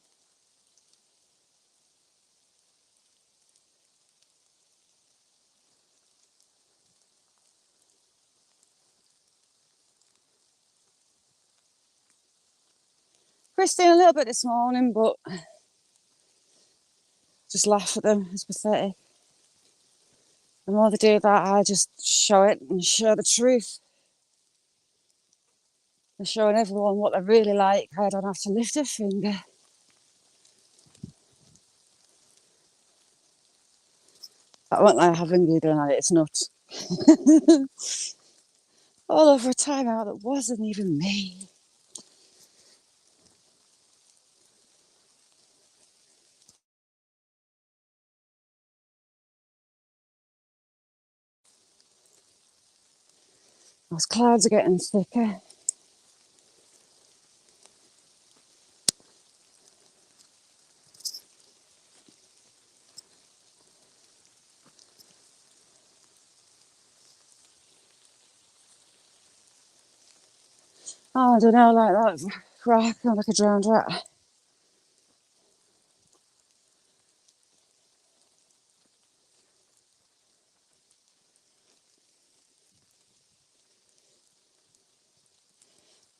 Christine a little bit this morning, but just laugh at them. It's pathetic. The more they do that, I just show it and show the truth. They're showing everyone what they're really like. I don't have to lift a finger. That wasn't like having giggling at it, it's nuts. All over a time out that wasn't even me. Those clouds are getting thicker. Oh, I don't know, like that crack, I'm like a drowned rat.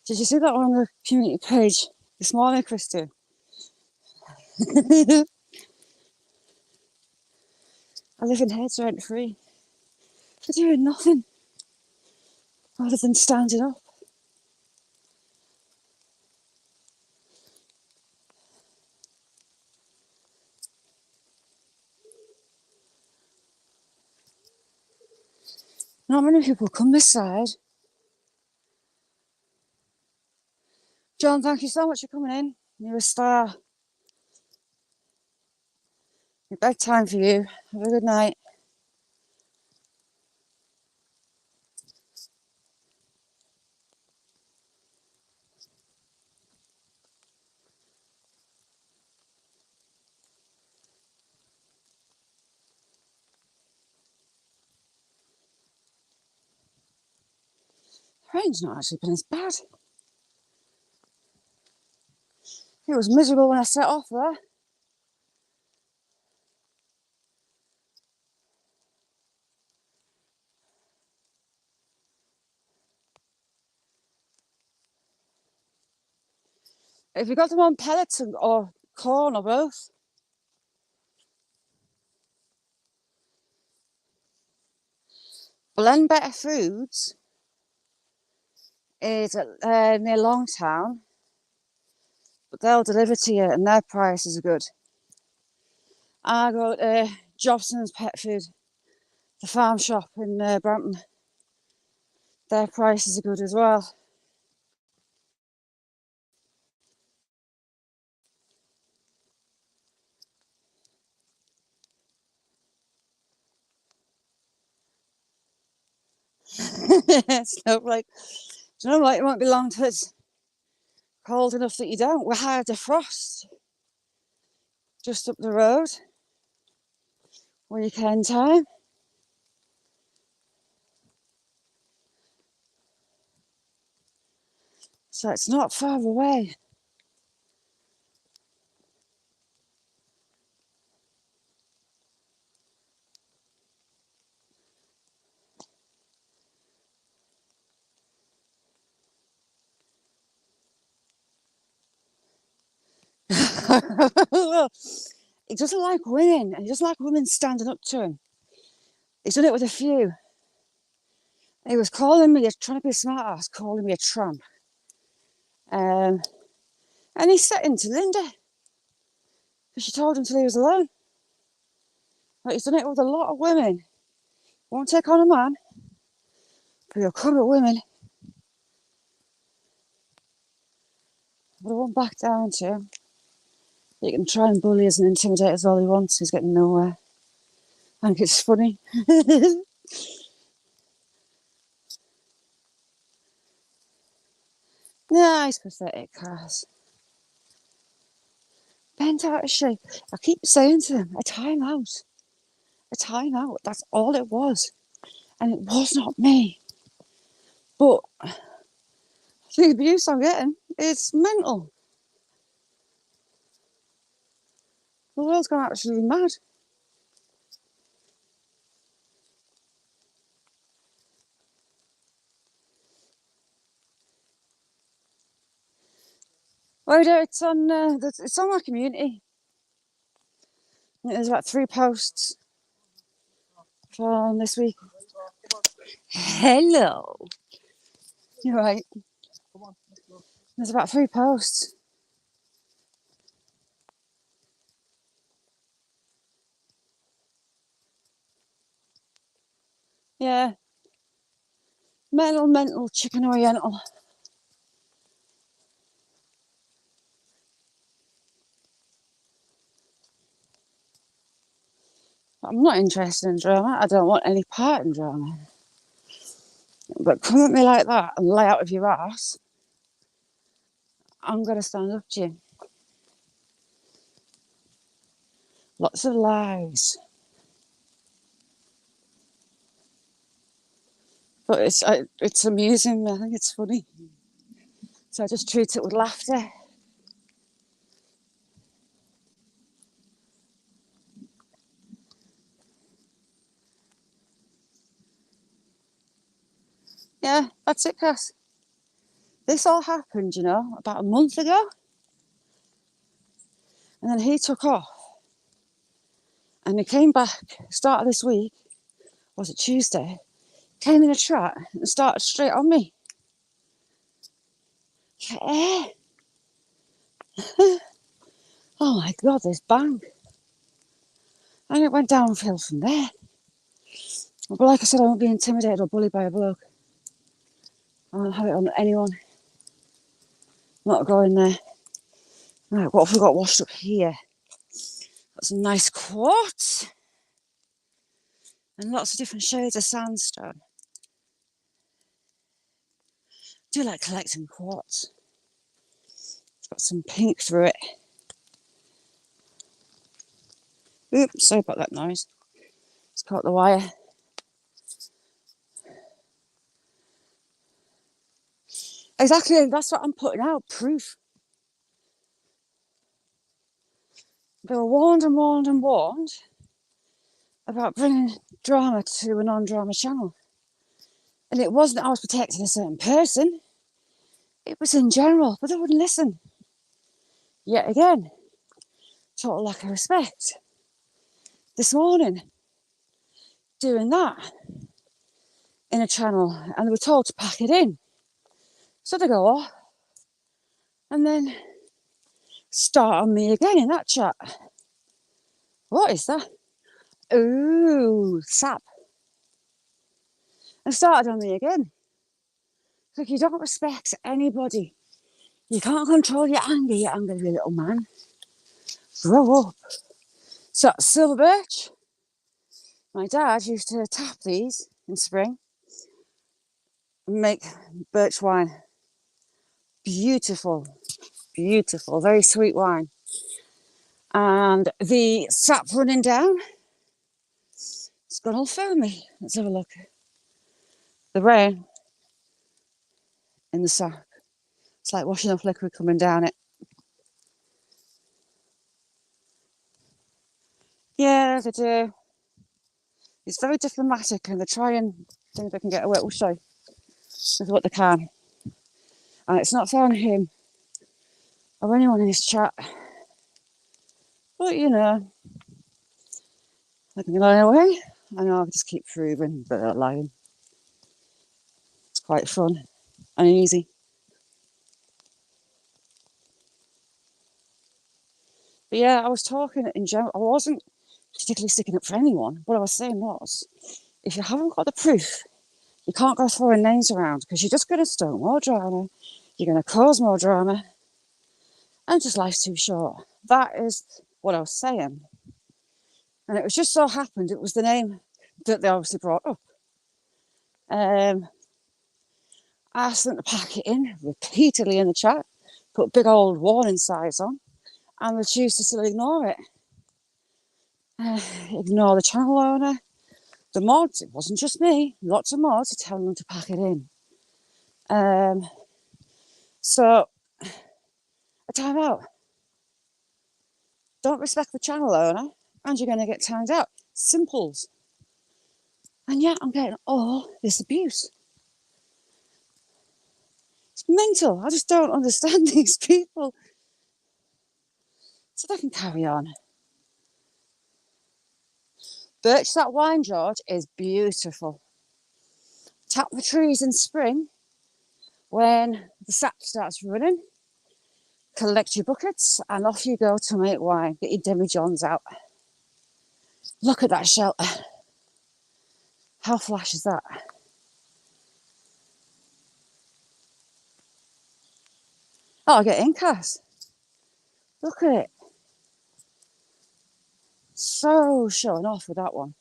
Did you see that on the community page this morning, Christy? I live in Heads rent free for doing nothing. rather than standing up. Not many people come this side. John, thank you so much for coming in. You're a star. Bedtime for you. Have a good night. Rain's not actually been as bad. It was miserable when I set off there. If you got them on pellets or corn or both. Blend Better Foods is near Longtown, but they'll deliver to you and their prices are good. I go to Jobson's Pet Food, the farm shop in Brampton. Their prices are good as well. Snowflake. Do you know what? It won't be long till it's cold enough that you don't. We had a frost just up the road. Weekend time. So it's not far away. He doesn't like women, and he doesn't like women standing up to him. He's done it with a few. He was calling me, trying to be a smart ass, calling me a tramp. And he set into Linda because she told him to leave us alone. But he's done it with a lot of women. Won't take on a man, but he'll come at women. But I won't back down to him. He can try and bully us and intimidate us all he wants. He's getting nowhere. I think it's funny. Nah, he's pathetic, Cass. Bent out of shape. I keep saying to him, a time out. A time out. That's all it was. And it was not me. But the abuse I'm getting is mental. The world's gone absolutely mad. Oh, it's on my community. There's about 3 posts from this week. Hello. You're right. There's about 3 posts. Yeah. Mental, chicken oriental. I'm not interested in drama. I don't want any part in drama. But come at me like that and lay out of your ass, I'm going to stand up to you. Lots of lies. But it's amusing. I think it's funny. So I just treat it with laughter. Yeah, that's it, Cass. This all happened, about a month ago. And then he took off. And he came back, start of this week, was it Tuesday? came in a trot and started straight on me. Yeah. Oh my God, this bang. And it went downhill from there. But like I said, I won't be intimidated or bullied by a bloke. I won't have it on anyone. I'm not going there. Right, what have we got washed up here? Got some nice quartz. And lots of different shades of sandstone. I do like collecting quartz. It's got some pink through it. Oops, sorry about that noise. It's caught the wire. Exactly, that's what I'm putting out, proof. They were warned and warned and warned about bringing drama to a non-drama channel. And it wasn't I was protecting a certain person. It was in general, but they wouldn't listen. Yet again, total lack of respect. This morning, doing that in a channel, and they were told to pack it in. So they go off and then start on me again in that chat. What is that? Ooh, sap. And started on me again. Like, you don't respect anybody. You can't control your anger, you angry little man. Grow up. So, silver birch. My dad used to tap these in spring and make birch wine. Beautiful, beautiful, very sweet wine. And the sap running down, it's gone all foamy. Let's have a look. The rain in the sap. It's like washing off liquid coming down it. Yeah, they do. It's very diplomatic and they try and think they can get away. We'll show you with what they can. And it's not fair on him or anyone in his chat. But you know, I can go anyway. I know I'll just keep proving that they're lying. It's quite fun and easy. But yeah, I was talking in general. I wasn't particularly sticking up for anyone. What I was saying was, if you haven't got the proof, you can't go throwing names around because you're just going to stoke more drama. You're going to cause more drama. And just life's too short. That is what I was saying. And it was just so happened it was the name that they obviously brought up. I asked them to pack it in repeatedly in the chat, put big old warning signs on, and they choose to still ignore it. Ignore the channel owner, the mods. It wasn't just me. Lots of mods are telling them to pack it in. So, a timeout. Don't respect the channel owner, and you're going to get timed out. Simples. And yet I'm getting all this abuse. It's mental. I just don't understand these people. So they can carry on. Birch that wine, George, is beautiful. Tap the trees in spring when the sap starts running. Collect your buckets and off you go to make wine. Get your demijohns out. Look at that shelter. How flash is that? Oh, I get incas. Look at it. So showing off with that one.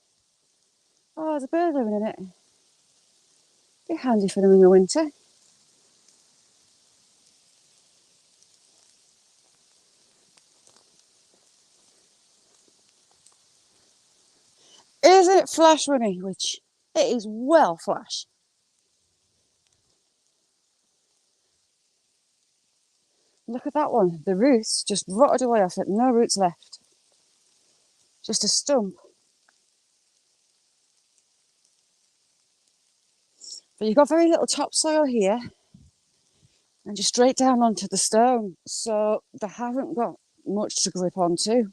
Oh, there's a bird living in it. Be handy for them in the winter. Isn't it flash running? Which it is well flash. Look at that one. The roots just rotted away off it. No roots left. Just a stump. But you've got very little topsoil here. And just straight down onto the stone. So they haven't got much to grip onto.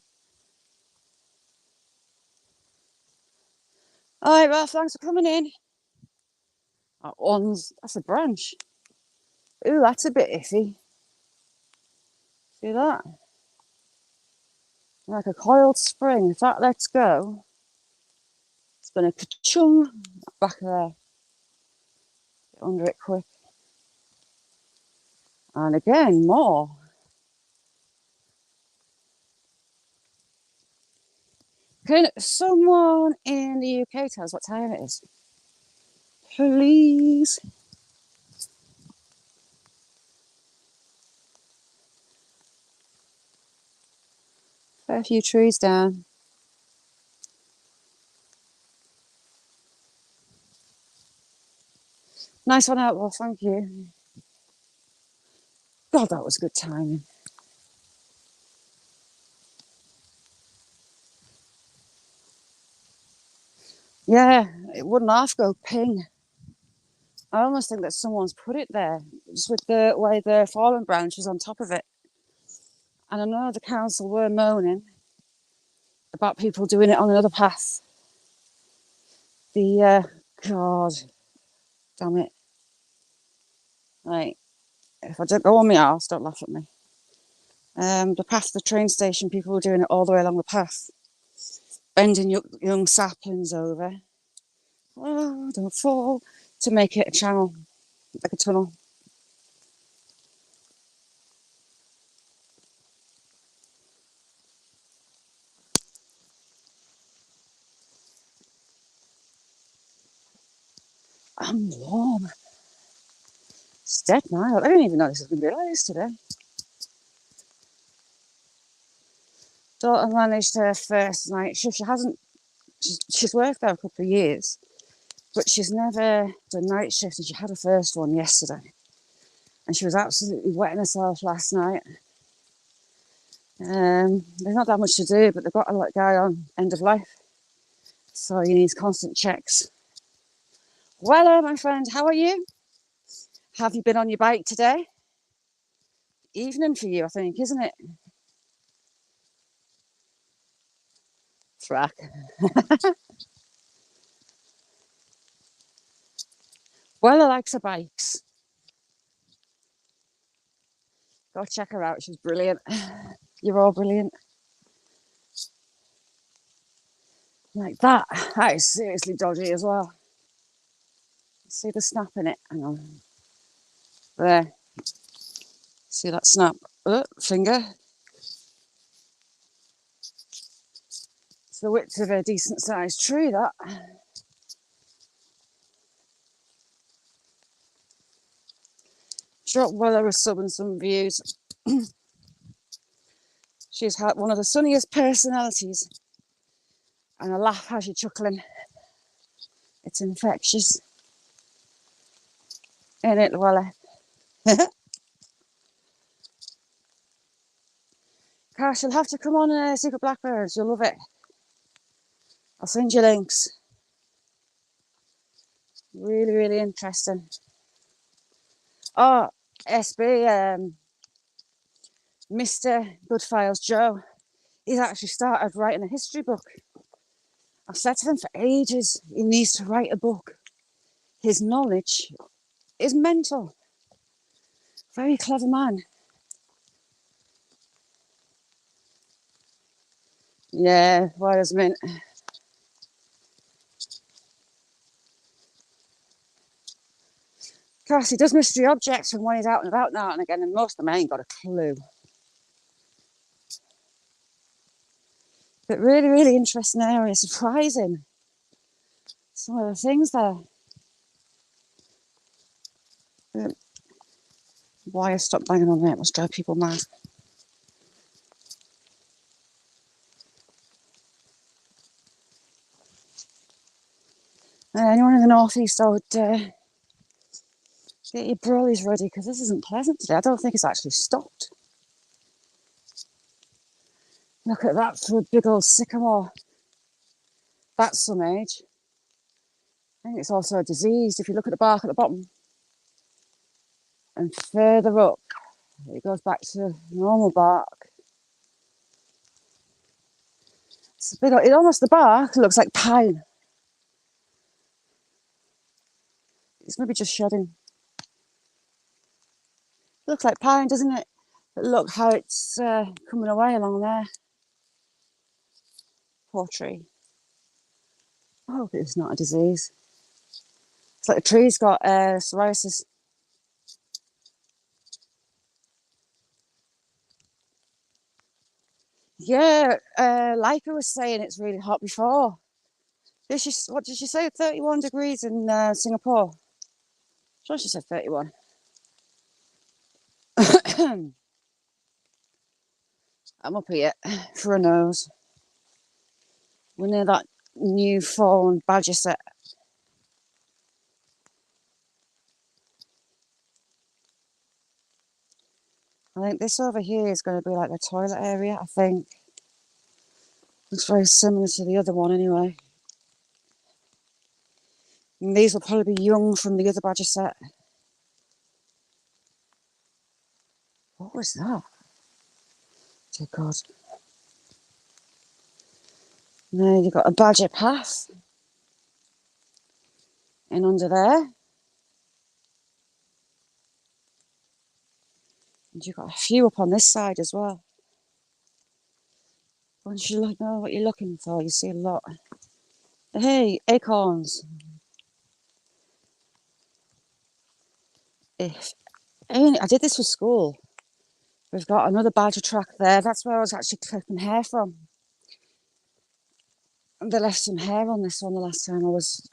All right, Ralph, thanks for coming in. That one's, that's a branch. Ooh, that's a bit iffy. See that? Like a coiled spring. If that lets go, it's going to ka-chung back there. Get under it quick. And again, more. Can someone in the UK tell us what time it is? Please. Fair few trees down. Nice one out, well, thank you. God, that was good timing. Yeah, it wouldn't half go ping. I almost think that someone's put it there, just with the way the fallen branch is on top of it. And I know the council were moaning about people doing it on another path. God, damn it. Like, if I don't go on my arse, don't laugh at me. The path to the train station, people were doing it all the way along the path, bending young saplings over. Oh, don't fall, to make it a channel, like a tunnel. I'm warm. It's dead mild. I didn't even know this was going to be like this today. Daughter managed her first night shift. She's worked there a couple of years, but she's never done night shift, and she had her first one yesterday. And she was absolutely wetting herself last night. There's not that much to do, but they've got a guy on end of life, so he needs constant checks. Well, my friend, how are you? Have you been on your bike today? Evening for you, I think, isn't it? Track. Well, I likes her bikes. Go check her out. She's brilliant. You're all brilliant. Like that. That is seriously dodgy as well. See the snap in it? Hang on. There. See that snap? Finger. It's the width of a decent sized tree, that. Drop Weller a sub and some views. She's had one of the sunniest personalities, and a laugh has you chuckling. It's infectious. Ain't it, Weller? Cash, you'll have to come on Secret Blackbirds. You'll love it. I'll send you links. Really, really interesting. Oh, SB, Mr. Goodfiles Joe, he's actually started writing a history book. I've said to him for ages, he needs to write a book. His knowledge is mental. Very clever man. Yeah, why does mint? Of course, he does mystery objects from when he's out and about now and again, and most of them I ain't got a clue. But really, really interesting area, surprising. Some of the things there. But why I stopped banging on there, it must drive people mad. Anyone in the northeast, I would get your brollies ready, because this isn't pleasant today. I don't think it's actually stopped. Look at that for a big old sycamore. That's some age. I think it's also a disease. If you look at the bark at the bottom and further up, it goes back to normal bark. It's a big old, the bark looks like pine. It's maybe just shedding. It looks like pine, doesn't it? But look how it's coming away along there. Poor tree. I hope it's not a disease. It's like the tree's got psoriasis. Yeah, Leica was saying it's really hot before. What did she say? 31 degrees in Singapore. Sure, she said 31. I'm up here for a nose. We're near that new fawn badger set. I think this over here is going to be like the toilet area, I think. Looks very similar to the other one anyway. And these will probably be young from the other badger set. What was that? Dear God. Now you've got a badger path. And under there. And you've got a few up on this side as well. Once you know what you're looking for, you see a lot. Hey, acorns. I did this for school. We've got another badger track there. That's where I was actually clipping hair from. And they left some hair on this one the last time I was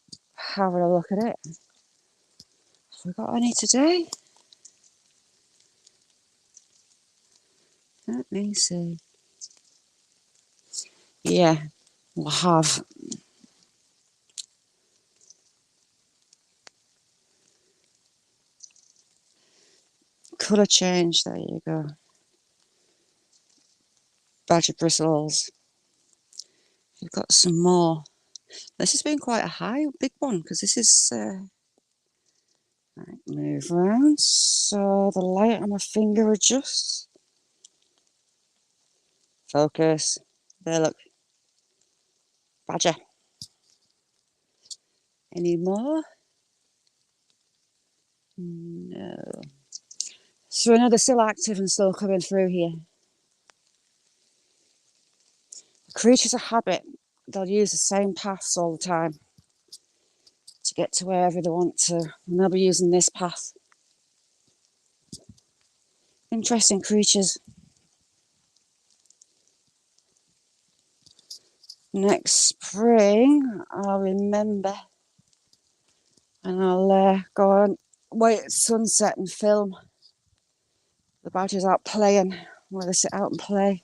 having a look at it. Have we got any today? Let me see. Yeah, we'll have. Colour change, there you go. Badger bristles. We've got some more. This has been quite a big one, because this is... right, move around so the light on my finger adjusts. Focus. There, look. Badger. Any more? No. So another still active and still coming through here. Creatures of habit, they'll use the same paths all the time to get to wherever they want to, and they'll be using this path. Interesting creatures. Next spring, I'll remember, and I'll go and wait at sunset and film the badgers out playing, where they sit out and play.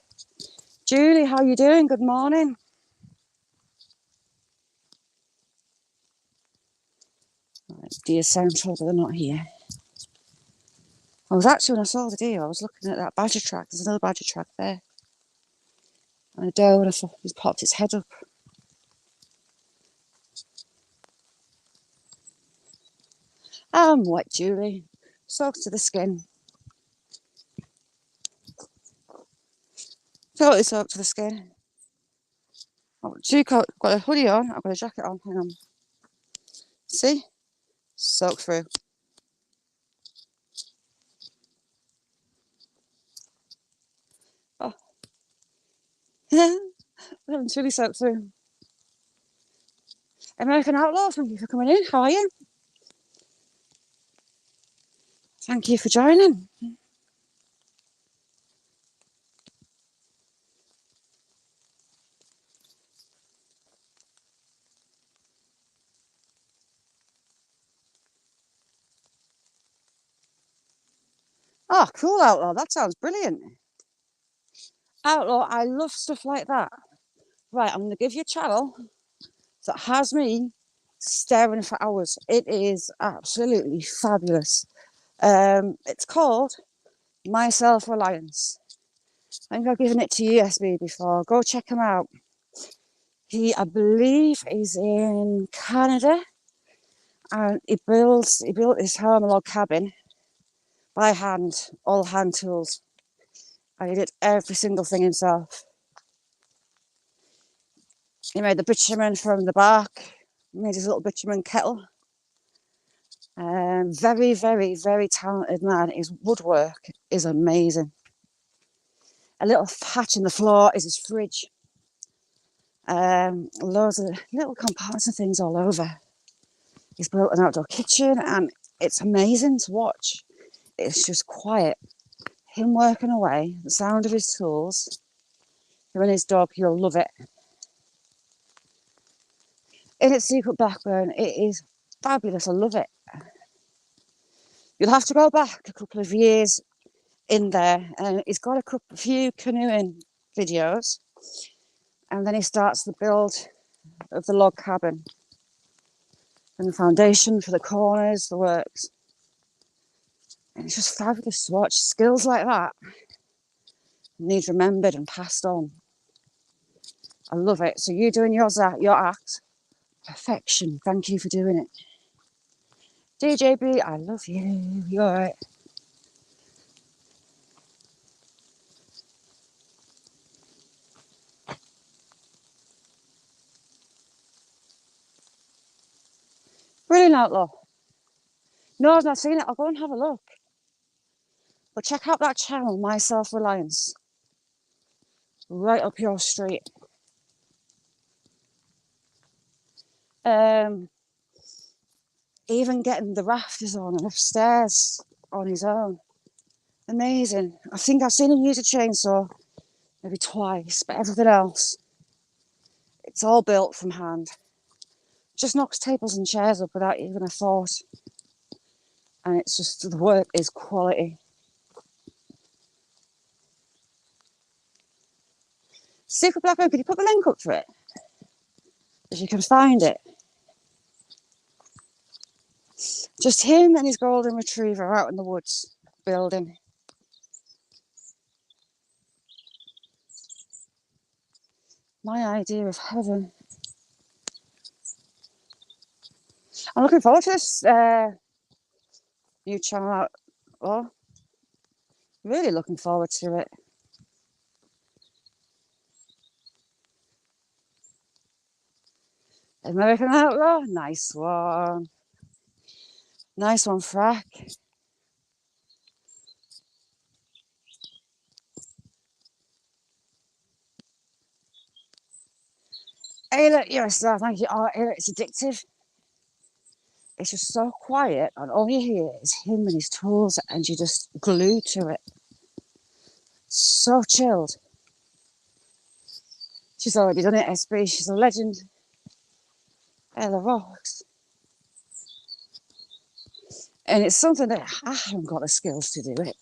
Julie, how you doing? Good morning. Right, deer central, but they're not here. I was actually, when I saw the deer, I was looking at that badger track. There's another badger track there. And a doe, and I thought it's popped its head up. I'm wet, Julie. Soaked to the skin. Totally soaked to the skin. I've got a hoodie on, I've got a jacket on, hang on. See? Soaked through. Oh. I'm truly soaked through. American Outlaw, thank you for coming in. How are you? Thank you for joining. Oh, cool, Outlaw. That sounds brilliant. Outlaw, I love stuff like that. Right, I'm going to give you a channel that has me staring for hours. It is absolutely fabulous. It's called My Self-Reliance. I think I've given it to USB before. Go check him out. I believe he's in Canada, and he built his home log cabin by hand, all hand tools. And he did every single thing himself. He made the bitumen from the bark, made his little bitumen kettle, Very, very, very talented man. His woodwork is amazing. A little hatch in the floor is his fridge. Loads of little compartments and things all over. He's built an outdoor kitchen and it's amazing to watch. It's just quiet. Him working away, the sound of his tools. Him and his dog, you'll love it. In its secret background, it is fabulous. I love it. You'll have to go back a couple of years in there, and he's got a few canoeing videos, and then he starts the build of the log cabin and the foundation for the corners, the works. And it's just fabulous to watch. Skills like that need remembered and passed on. I love it. So you doing your act, perfection. Thank you for doing it. DJB, I love you. You're all right. Brilliant Outlaw. No, I've not seen it. I'll go and have a look. But check out that channel, My Self-Reliance. Right up your street. Even getting the rafters on and upstairs on his own. Amazing. I think I've seen him use a chainsaw maybe twice, but everything else, it's all built from hand. Just knocks tables and chairs up without even a thought. And it's just, the work is quality. Secret Black Room, could you put the link up for it? If you can find it. Just him and his golden retriever out in the woods building. My idea of heaven. I'm looking forward to this new channel out. Oh, really looking forward to it. American Outlaw, nice one. Nice one, Frack. Ayla, you're a star, thank you. Oh, Ayla, it's addictive. It's just so quiet, and all you hear is him and his tools, and you're just glued to it. So chilled. She's already done it, SB. She's a legend. Ayla rocks. And it's something that I haven't got the skills to do it.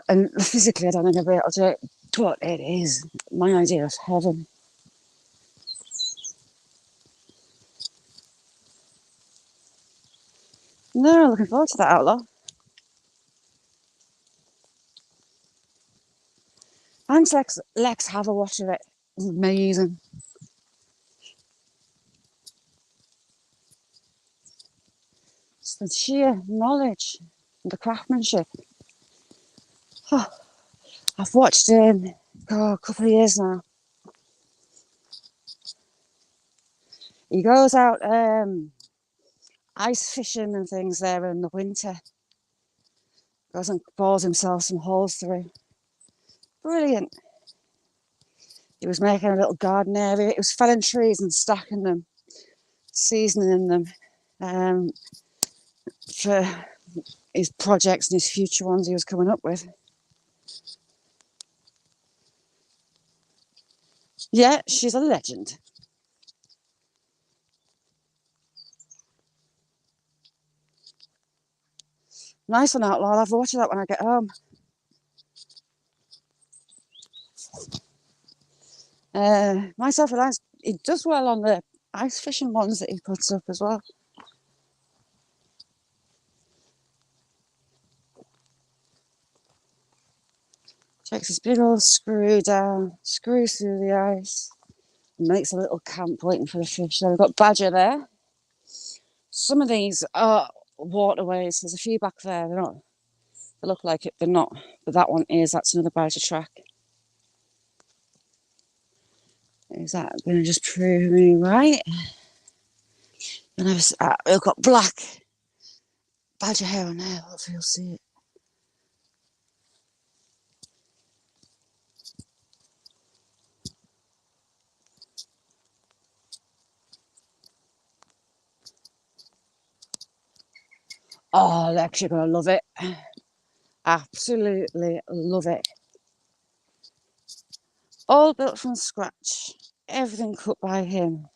And physically, I don't think I'll be able to do it, but it is my idea of heaven. No, looking forward to that, Outlaw. Thanks, Lex. Have a watch of it. It's amazing. It's the sheer knowledge and the craftsmanship. Oh, I've watched him a couple of years now. He goes out ice fishing and things there in the winter. Goes and bores himself some holes through. Brilliant. He was making a little garden area. He was felling trees and stacking them, seasoning them for his projects and his future ones he was coming up with. Yeah, she's a legend. Nice one, Outlaw. I'll have to watch that when I get home. My Self-Reliance, he does well on the ice fishing ones that he puts up as well. Takes his big old screw down, screws through the ice, and makes a little camp waiting for the fish. So we've got Badger there. Some of these are waterways. There's a few back there. They're not. They look like it. They're not. But that one is. That's another Badger track. Is that going to just prove me right? And we've got Black badger hair on there. Hopefully you'll see it. Oh, Lex, you're going to love it. Absolutely love it. All built from scratch. Everything cut by him.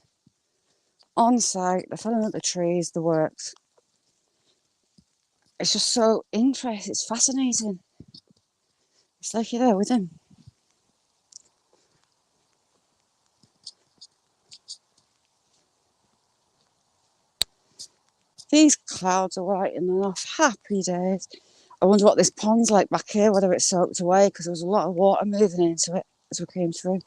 On site, the felling of the trees, the works. It's just so interesting. It's fascinating. It's like you're there with him. These clouds are whitening off. Happy days. I wonder what this pond's like back here, whether it's soaked away, because there was a lot of water moving into it as we came through.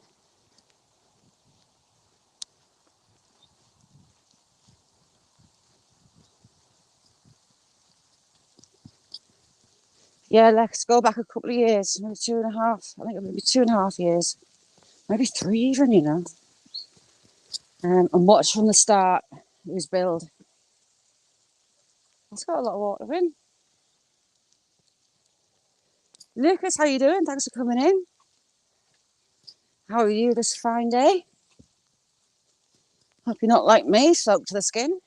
Yeah, let's go back a couple of years, maybe 2.5. I think it would be 2.5 years, maybe 3 even, you know. And watch from the start his build. It's got a lot of water in. Lucas, how you doing? Thanks for coming in. How are you this fine day? Hope you're not like me, soaked to the skin.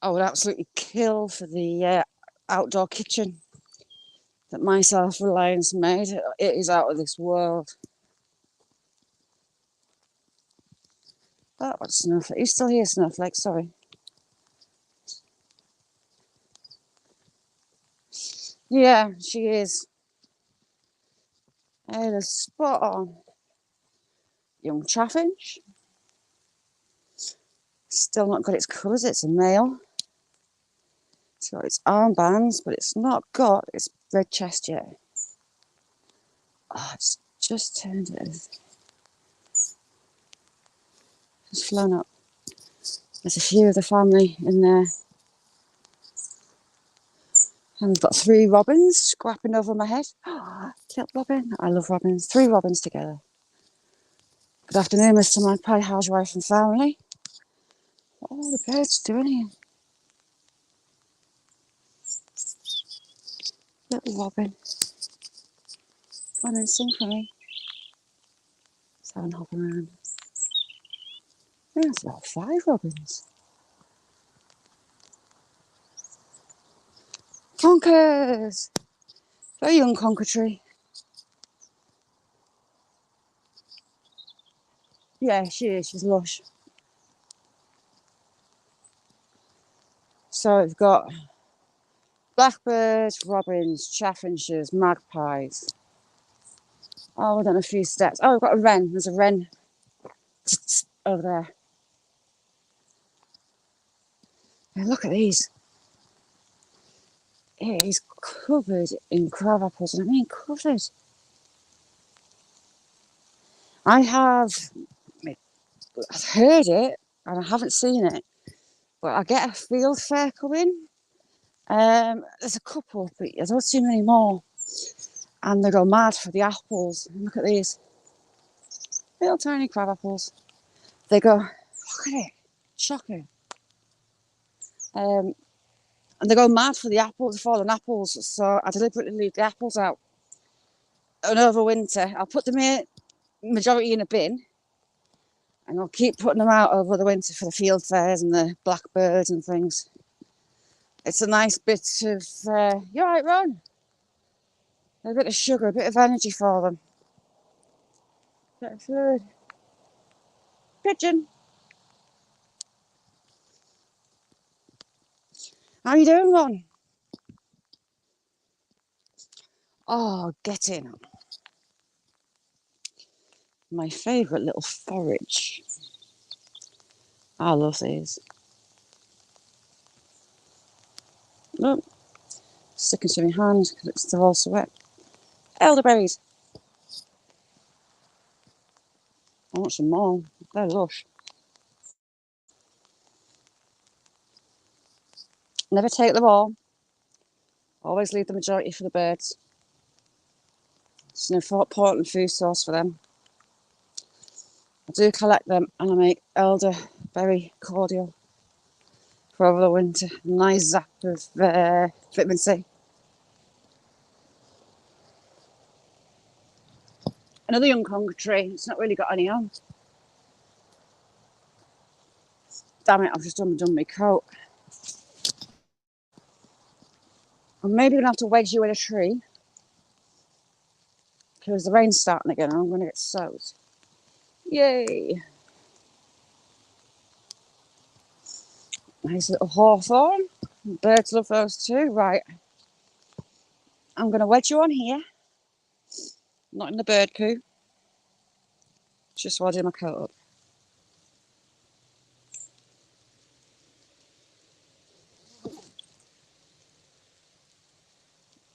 I would absolutely kill for the outdoor kitchen that my Self-Reliance made. It is out of this world. Oh, what Snowflake? You're still here, Snowflake, sorry. Yeah, she is. Hey, the spot on. Young chaffinch. Still not got its colours, it's a male. It's got its armbands, but it's not got its red chest yet. Oh, it's just turned it. Just flown up. There's a few of the family in there. And we've got 3 robins scrapping over my head. Little robin. I love robins. 3 robins together. Good afternoon, Mr. Magpie, housewife and family. What are all the birds doing here? Little robin. Come on and sing for me. Let's have a hop around. I think that's about 5 robins. Conkers! Very young cockatoo. Yeah, she is. She's lush. So we've got blackbirds, robins, chaffinches, magpies. Oh, we've done a few steps. Oh, we've got a wren. There's a wren over there. And look at these. It is covered in crab apples, and I mean covered. I have heard it, and I haven't seen it, but I get a field fair coming. There's a couple, but I don't see many more. And they go mad for the apples. Look at these. Little tiny crab apples. They go, look at it. Shocking. And they go mad for the apples, the fallen apples. So I deliberately leave the apples out. And over winter, I'll put them in, majority in a bin. And I'll keep putting them out over the winter for the field fairs and the blackbirds and things. It's a nice bit of, you're right, Ron. A bit of sugar, a bit of energy for them. Bit of food. Pigeon. How you doing, Ron? Oh, get in. My favourite little forage. I love these. Look, sticking to my hand because it's still also wet. Elderberries. I want some more. They're lush. Never take them all. Always leave the majority for the birds. It's an important food source for them. I do collect them and I make elderberry cordial for over the winter. Nice zap of vitamin C. Another young conker tree. It's not really got any on. Damn it, I've just done my coat. I'm maybe going to have to wedge you in a tree because the rain's starting again and I'm going to get soaked. Yay! Nice little hawthorn. Birds love those too. Right. I'm going to wedge you on here. Not in the bird poo. Just while I do my coat up.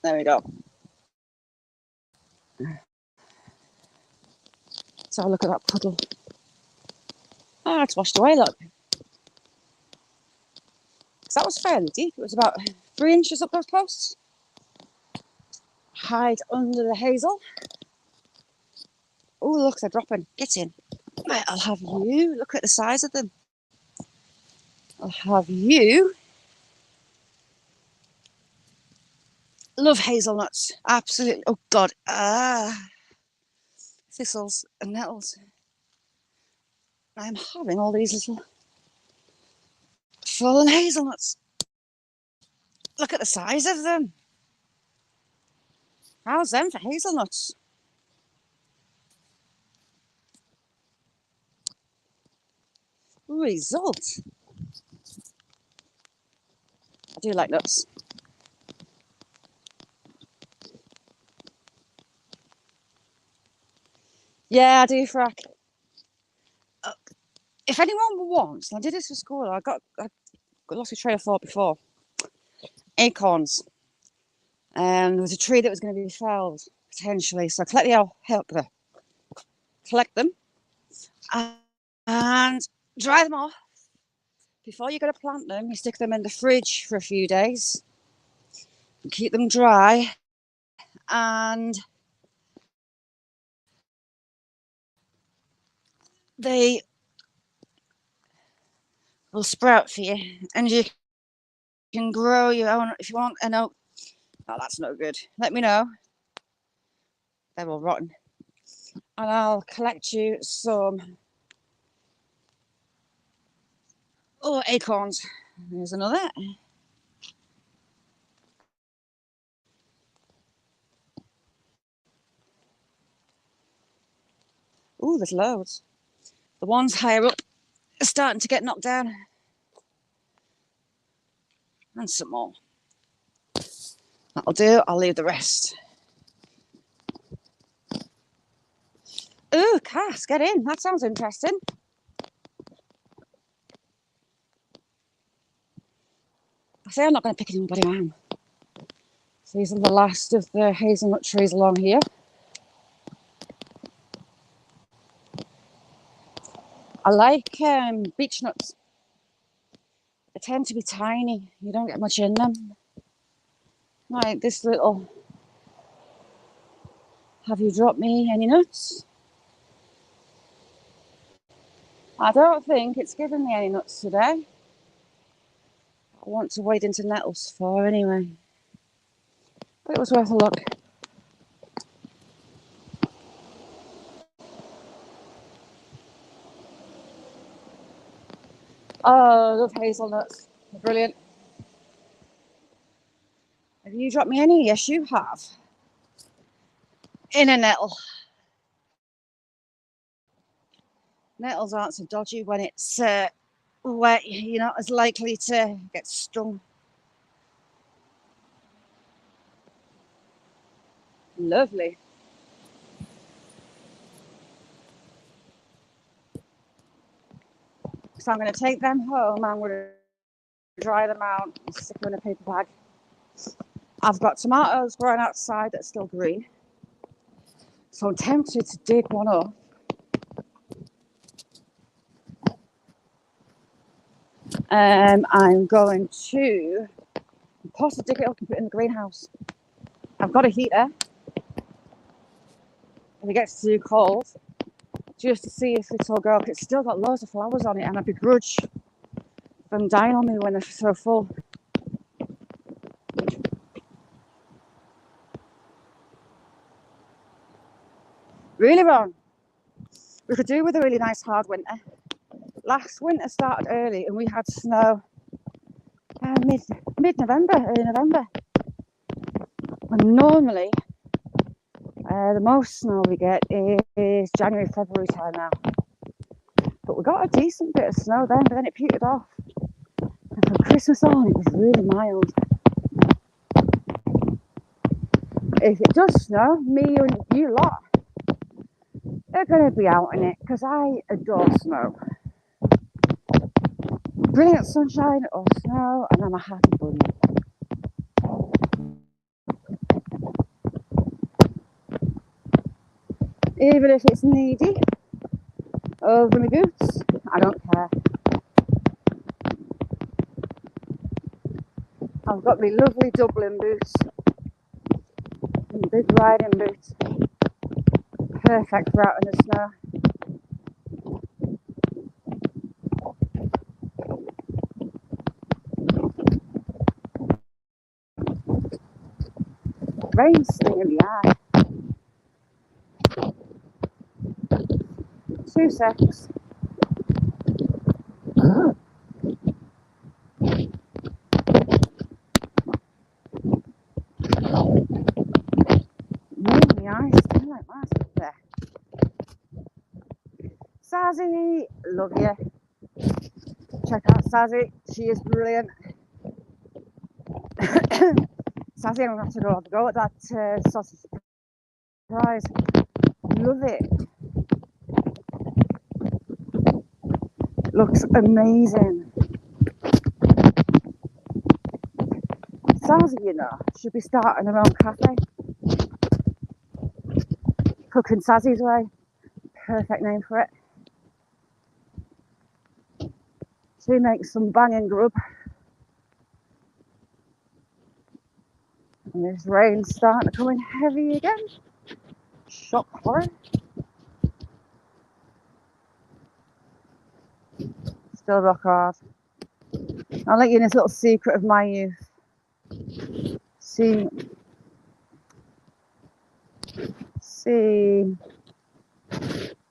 There we go. Let's have a look at that puddle. Ah, it's washed away, look. Because that was fairly deep. It was about 3 inches up those posts. Hide under the hazel. Oh, look, they're dropping. Get in. Right, I'll have you. Look at the size of them. I'll have you. Love hazelnuts. Absolutely. Oh, God. Thistles and nettles. I'm having all these little fallen hazelnuts. Look at the size of them. How's them for hazelnuts? Result. I do like nuts. Yeah, I do, frack. If anyone wants, and I did this for school, I got lost a train of thought before. Acorns. There was a tree that was going to be felled, potentially. So collect them and dry them off. Before you're going to plant them, you stick them in the fridge for a few days. And keep them dry. And they will sprout for you. And you can grow your own, if you want an oak. Oh, that's no good. Let me know. They're all rotten. And I'll collect you some acorns. There's another. Oh, there's loads. The ones higher up are starting to get knocked down. And some more. That'll do. I'll leave the rest. Ooh, Cass, get in. That sounds interesting. I say I'm not going to pick anybody on. So these are the last of the hazelnut trees along here. I like beech nuts. They tend to be tiny. You don't get much in them. Like this little. Have you dropped me any nuts? I don't think it's given me any nuts today. I want to wade into nettles for anyway. But it was worth a look. Oh, I love hazelnuts. They're brilliant. Have you dropped me any? Yes, you have. In a nettle. Nettles aren't so dodgy when it's wet. You're not as likely to get stung. Lovely. So I'm going to take them home. I'm going to dry them out and stick them in a paper bag. I've got tomatoes growing outside that's still green. So I'm tempted to dig one up. I'm going to possibly dig it up and put it in the greenhouse. I've got a heater. If it gets too cold, just to see this little girl, 'cause it's still got loads of flowers on it, and I begrudge them dying on me when they're so full. Really, Ron? We could do with a really nice hard winter. Last winter started early and we had snow mid-November, early November. And normally the most snow we get is January, February time now. But we got a decent bit of snow then, but then it petered off. And from Christmas on, it was really mild. If it does snow, me and you lot are going to be out in it, because I adore snow. Brilliant sunshine or snow, and I'm a happy bunny. Even if it's needy over my boots, I don't care. I've got my lovely Dublin boots, big riding boots, perfect for out in the snow. Rain's stinging the eye. 2 seconds. The eyes sting like that. There. Sazzy, love you. Check out Sazzy, she is brilliant. Sazzy, I'm going to have to go at that sausage surprise. Love it. Looks amazing. Sazzy, you know, should be starting her own cafe. Cooking Sazzy's way. Perfect name for it. She makes some banging grub. And this rain's starting to come in heavy again. Shock horror. Still rock hard. I'll let you in this little secret of my youth. See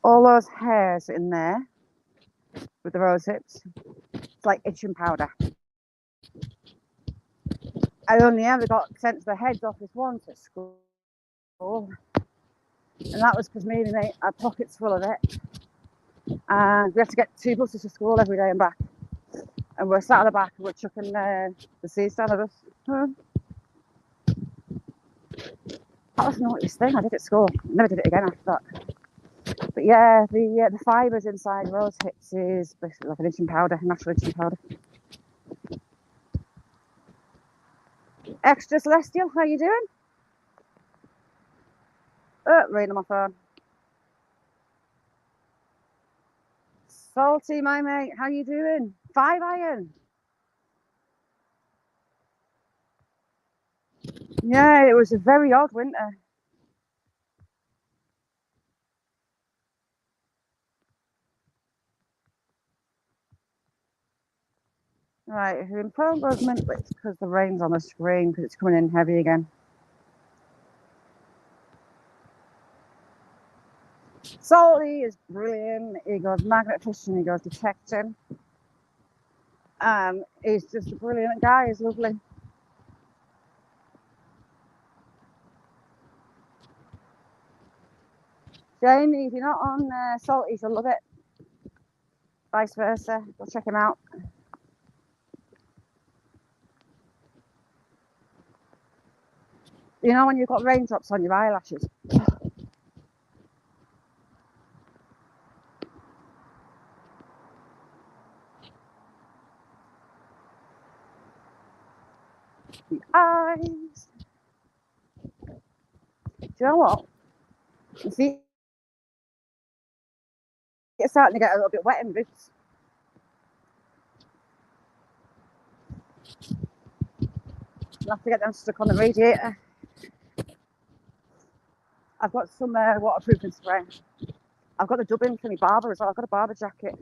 all those hairs in there with the rose hips. It's like itching powder. I only ever got sent the heads off this once at school, and that was because me and my mate had pockets full of it, and we had to get 2 buses to school every day and back, and we're sat at the back and we're chucking the seeds down at us. That was the naughtiest thing I did at school. Never did it again after that. But yeah, the fibres inside rose hips is basically like an itching powder, natural itching powder. Extra Celestial, how you doing? Rain on my phone. Salty, my mate, how you doing? 5 iron. Yeah, it was a very odd winter. Right, if your phone goes mint, it's because the rain's on the screen, because it's coming in heavy again. Salty is brilliant. He goes magnet fishing, he goes detecting. He's just a brilliant guy, he's lovely. Jamie, if you're not on Salty, you'll love it. Vice versa, go check him out. You know when you've got raindrops on your eyelashes? The eyes. Do you know what? You see, it's starting to get a little bit wet in boots. I'll have to get them stuck on the radiator. I've got some waterproofing spray. I've got the dubbing for my barber as well. I've got a barber jacket,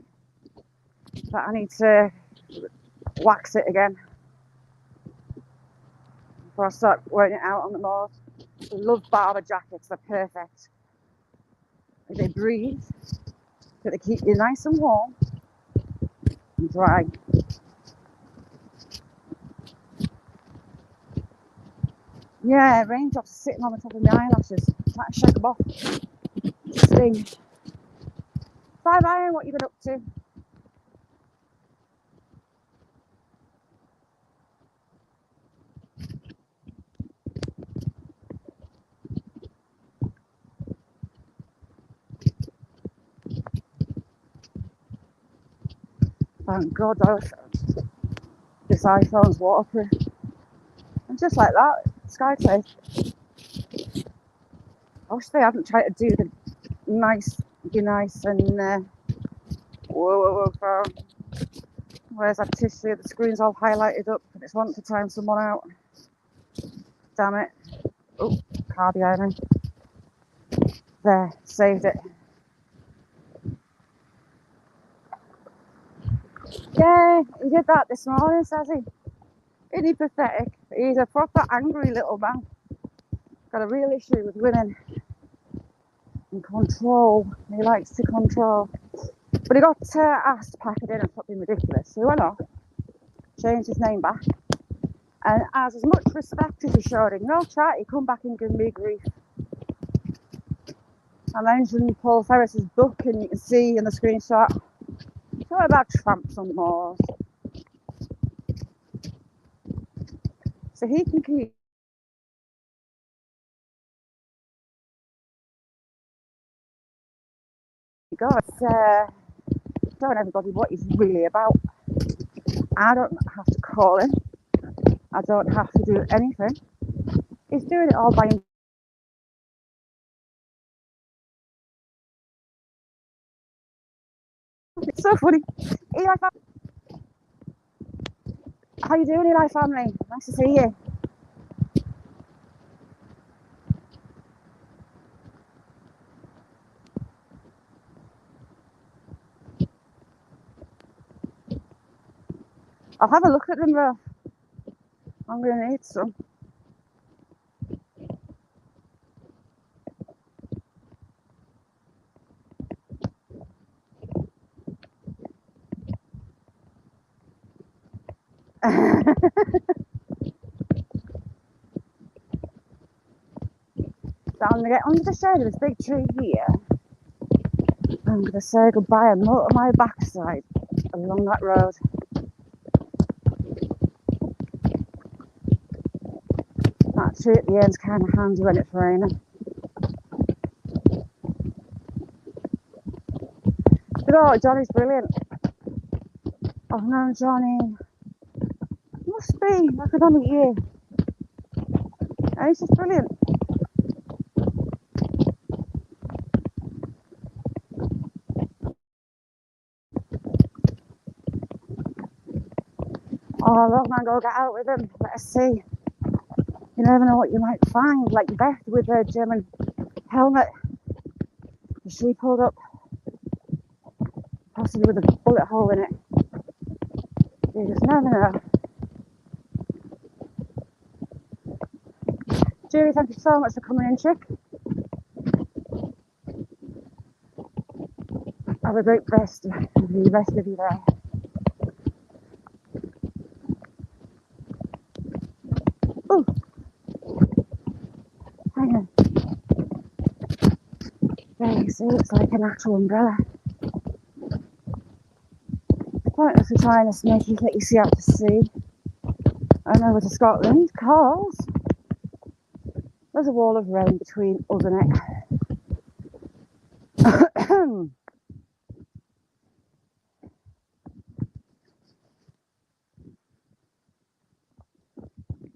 but I need to wax it again before I start wearing it out on the moors. I love barber jackets, they're perfect. They breathe, but they keep you nice and warm and dry. Yeah, raindrops are sitting on the top of my eyelashes. I'm trying to shake them off. Sting. Bye bye, what you been up to? Thank God this iPhone's waterproof. And just like that, sky safe. I wish they hadn't tried to do the nice, be nice and whoa, phone. Where's that tissue? The screen's all highlighted up and it's wanting to time someone out. Damn it. Oh, car behind me. There, saved it. Yeah, he did that this morning, says he. Isn't he pathetic? He's a proper angry little man. Got a real issue with women and control. He likes to control. But he got asked to pack it in and stop being ridiculous. So he went off, changed his name back, and as much respect as he showed him, no chat, he come back and give me grief. I mentioned Paul Ferris's book, and you can see in the screenshot, it's all about tramps on moors. So he can keep going. Telling everybody what he's really about. I don't have to call him. I don't have to do anything. He's doing it all by himself. It's so funny. Eli, how you doing, Eli family? Nice to see you. I'll have a look at them though. I'm gonna need some. So I'm gonna get under the shade of this big tree here. I'm gonna say goodbye and motor my backside along that road. That tree at the end's kind of handy when it's raining. But oh, Johnny's brilliant. I've known Johnny, must be like another year. And he's just brilliant. Oh, look, man, go get out with him. Let us see. You never know what you might find. Like Beth with her German helmet. She pulled up, possibly with a bullet hole in it. You just never know. Julie, thank you so much for coming in, chick. Have a great rest of you there. Oh, hang on. There you see, it's like an actual umbrella. Pointless to trying to make you let you see out to sea and over to Scotland, because there's a wall of rain between us and it.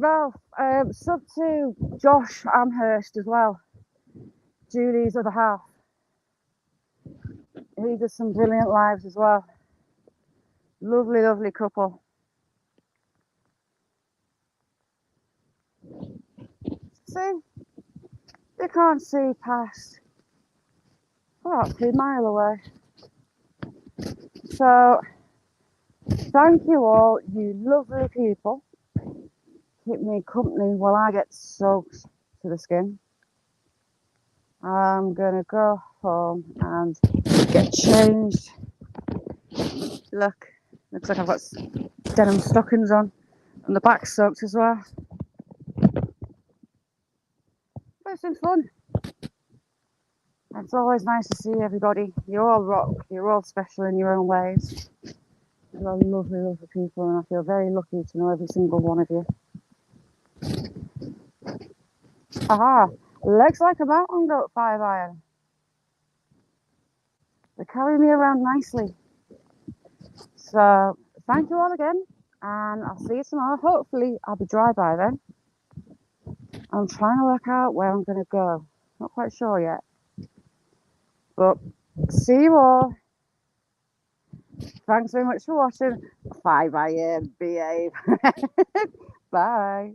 Ralph, sub to Josh Amherst as well, Julie's other half. He does some brilliant lives as well. Lovely, lovely couple. See, you can't see past. about 2 miles away. So, thank you all, you lovely people. Keep me company while I get soaked to the skin. I'm gonna go home and get changed. Look, looks like I've got denim stockings on, and the back's soaked as well. But it's been fun. It's always nice to see everybody. You all rock. You're all special in your own ways. You're all lovely, lovely people, and I feel very lucky to know every single one of you. Aha! Looks like a mountain goat 5-iron. They carry me around nicely. So, thank you all again, and I'll see you tomorrow. Hopefully, I'll be dry by then. I'm trying to work out where I'm going to go. Not quite sure yet. But, see you all. Thanks very much for watching. 5-iron, behave. Bye.